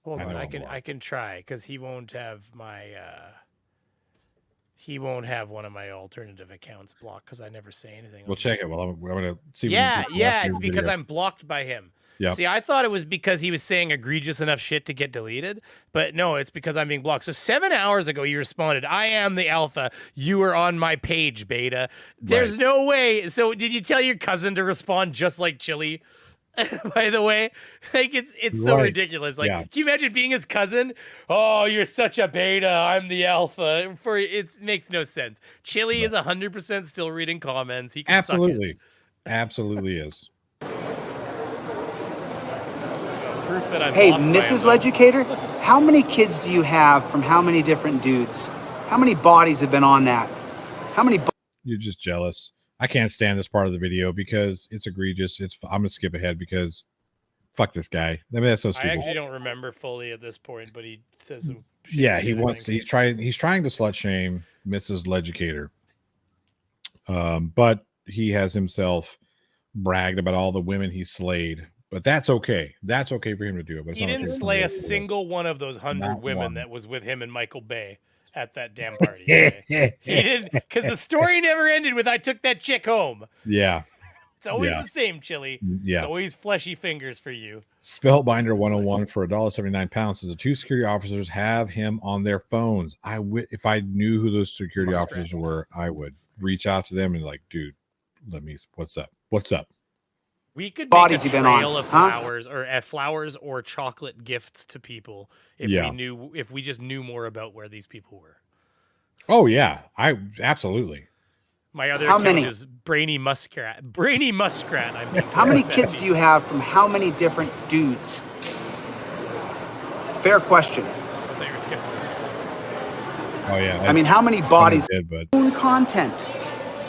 Hold on, I can try, because he won't have my one of my alternative accounts blocked because I never say anything. We'll check it. Well, I'm gonna see. Yeah, it's because I'm blocked by him. Yeah. See, I thought it was because he was saying egregious enough shit to get deleted, but no, it's because I'm being blocked. So 7 hours ago, you responded, "I am the alpha. You are on my page, beta." There's no way. So did you tell your cousin to respond just like Chili? By the way, like it's so Right. ridiculous. Like, Yeah. can you imagine being his cousin? Oh, you're such a beta. I'm the alpha. For it makes no sense. Chili is 100% still reading comments. He can suck it. Absolutely is. Proof that I'm Hey, blocked by Mrs. him, though. Leducator, how many kids do you have from how many different dudes? How many bodies have been on that? How many? You're just jealous. I can't stand this part of the video because it's egregious. I'm gonna skip ahead because fuck this guy. I mean, that's so I stupid. actually don't remember fully at this point, but he says some. Yeah, shit, he I wants. think. He's trying to slut shame Mrs. Leducator. But he has himself bragged about all the women he slayed. But that's okay. That's okay for him to do it. But it's He not didn't okay for slay me a to do it. single one of those 100 Not women one. that was with him and Michael Bay at that damn party. Okay? He didn't, because the story never ended with "I took that chick home." Yeah. It's always Yeah. the same, Chili. Yeah. It's always fleshy fingers for you. Spellbinder 101 for $1.79 says the 2 security officers have him on their phones. If I knew who those security officers were, I would reach out to them and like, dude, what's up? What's up? We could make Bodies a you've been on, trail of huh? flowers or chocolate gifts to people if Yeah. if we just knew more about where these people were. Oh yeah, I absolutely. My other How account many? is Brainy Muskrat. Brainy Muskrat. I mean, How many kids do you have from how many different dudes? Fair question. I thought you were skipping this. Oh yeah. I mean, how many bodies? Did, but Own content.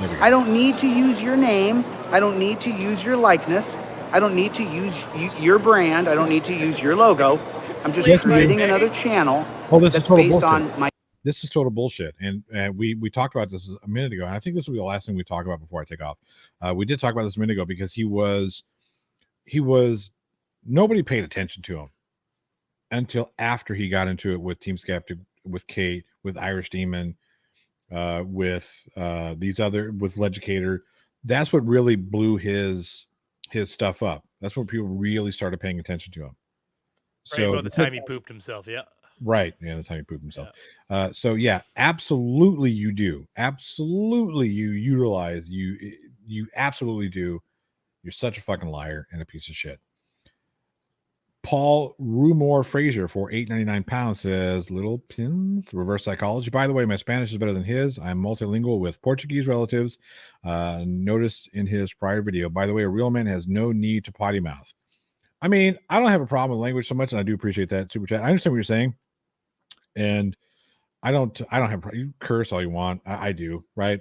there we go. I don't need to use your name. I don't need to use your likeness. I don't need to use your brand. I don't need to use your logo. I'm just Yes, creating Mike. another channel Oh, this is that's total based bullshit. on my. This is total bullshit. And we talked about this a minute ago. And I think this will be the last thing we talk about before I take off. We did talk about this a minute ago because he was nobody paid attention to him until after he got into it with Team Skeptic, with Kate, with Irish Demon, with with Leducator. That's what really blew his stuff up. That's when people really started paying attention to him. Right about the time he pooped himself, yeah. Right. Yeah, the time he pooped himself. Yeah. So yeah, absolutely you do. Absolutely you utilize you absolutely do. You're such a fucking liar and a piece of shit. Paul Rumor Fraser for £8.99 says little pins reverse psychology. By the way, my Spanish is better than his. I'm multilingual with Portuguese relatives. Noticed in his prior video. By the way, a real man has no need to potty mouth. I mean, I don't have a problem with language so much, and I do appreciate that super chat. I understand what you're saying, and I don't have you curse all you want. I do, right?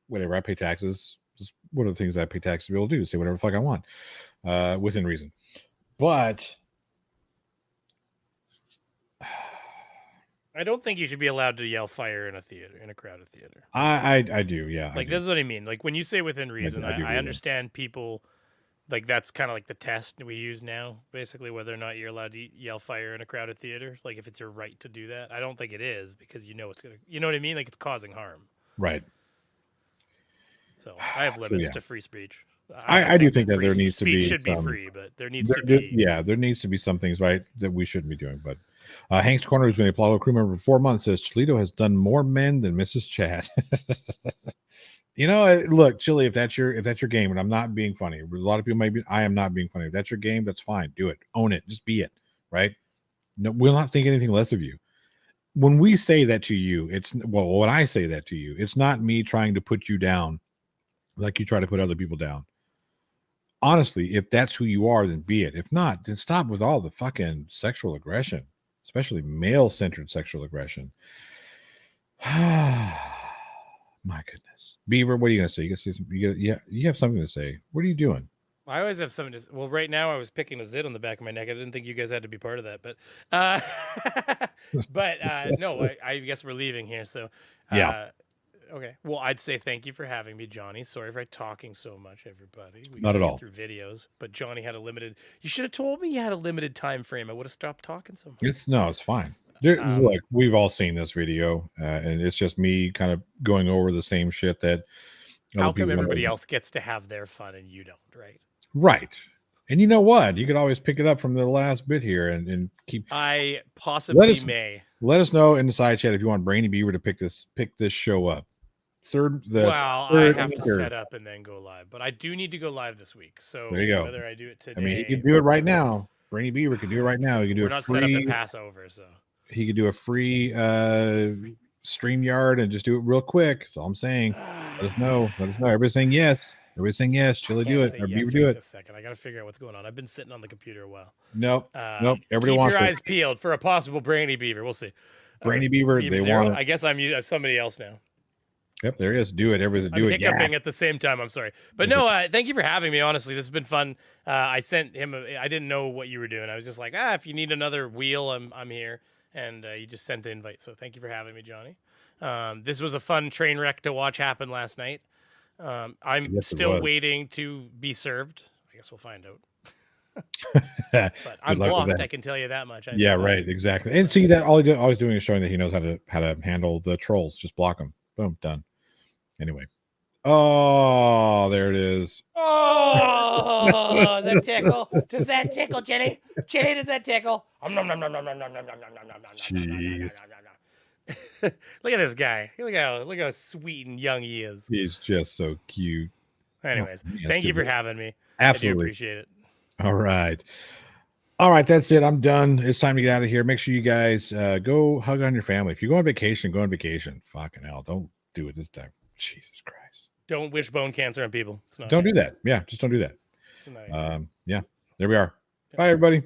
Whatever. I pay taxes. Just one of the things I pay taxes to be able to do is say whatever the fuck I want, within reason. But I don't think you should be allowed to yell fire in a crowded theater. I do, yeah. Like this is what I mean. Like when you say within reason, I understand people. Like that's kind of like the test we use now, basically, whether or not you're allowed to yell fire in a crowded theater. Like if it's your right to do that. I don't think it is because it's gonna, you know what I mean? Like it's causing harm. Right. So I have limits to free speech. I do think that there needs to be should be free, but there needs to be. Yeah, there needs to be some things, right, that we shouldn't be doing. But Hank's Corner, who's been a Apollo crew member for 4 months, says Toledo has done more men than Mrs. Chad. You know, look, Chili, if that's your game, and I'm not being funny. A lot of people may be. I am not being funny. If that's your game, that's fine. Do it. Own it. Just be it. Right? No, we'll not think anything less of you. When we say that to you, when I say that to you, it's not me trying to put you down like you try to put other people down. Honestly, if that's who you are, then be it. If not, then stop with all the fucking sexual aggression, especially male-centered sexual aggression. My goodness. Beaver, what are you going to say? You say something, you have something to say. What are you doing? I always have something to say. Well, right now I was picking a zit on the back of my neck. I didn't think you guys had to be part of that, but no, I guess we're leaving here. So, yeah. Okay. Well, I'd say thank you for having me, Johnny. Sorry for talking so much, everybody. We Not at all. Through videos, but Johnny had a limited. You should have told me you had a limited time frame. I would have stopped talking so much. It's fine. Look, we've all seen this video, and it's just me kind of going over the same shit that. How come everybody else gets to have their fun and you don't, right? Right. And you know what? You could always pick it up from the last bit here and keep. I possibly may. Let us know in the side chat if you want Brainy Beaver to pick this show up. third. Well, I have to set up and then go live, but I do need to go live this week. So there you go. Whether I do it today, I mean, he could do it right now. Brainy Beaver could do it right now. He could do we're a not free. set up to pass over, so He could do a free StreamYard and just do it real quick. That's all I'm saying. Let us know. Let us know. Everybody's saying yes. Everybody's saying yes. Chili, do it. Or Beaver, do it. A second. I got to figure out what's going on. I've been sitting on the computer a while. Nope. Nope. Everybody keep wants your it. eyes peeled for a possible Brainy Beaver. We'll see. Brainy Beaver. They want. I guess I'm somebody else now. Yep, there he is. Do it. Everybody's do it. Hiccuping at the same time. I'm sorry, but no. Thank you for having me. Honestly, this has been fun. I sent him. I didn't know what you were doing. I was just like, if you need another wheel, I'm here. And you just sent the invite. So thank you for having me, Johnny. This was a fun train wreck to watch happen last night. I'm still waiting to be served. I guess we'll find out. But I'm blocked. I can tell you that much. Yeah, right. Exactly. And see that all he's doing is showing that he knows how to handle the trolls. Just block them. Boom, done. Anyway. Oh, there it is. Oh, does that tickle? Does that tickle, Chili? Chili, does that tickle? Jeez. Look at this guy. Look how sweet and young he is. He's just so cute. Anyways, thank you for having me. Absolutely. I do appreciate it. All right. All right, that's it. I'm done. It's time to get out of here. Make sure you guys go hug on your family. If you go on vacation, go on vacation. Fucking hell. Don't do it this time. Jesus Christ. Don't wish bone cancer on people. Don't do that. Yeah, just don't do that. Yeah, there we are. Bye, everybody.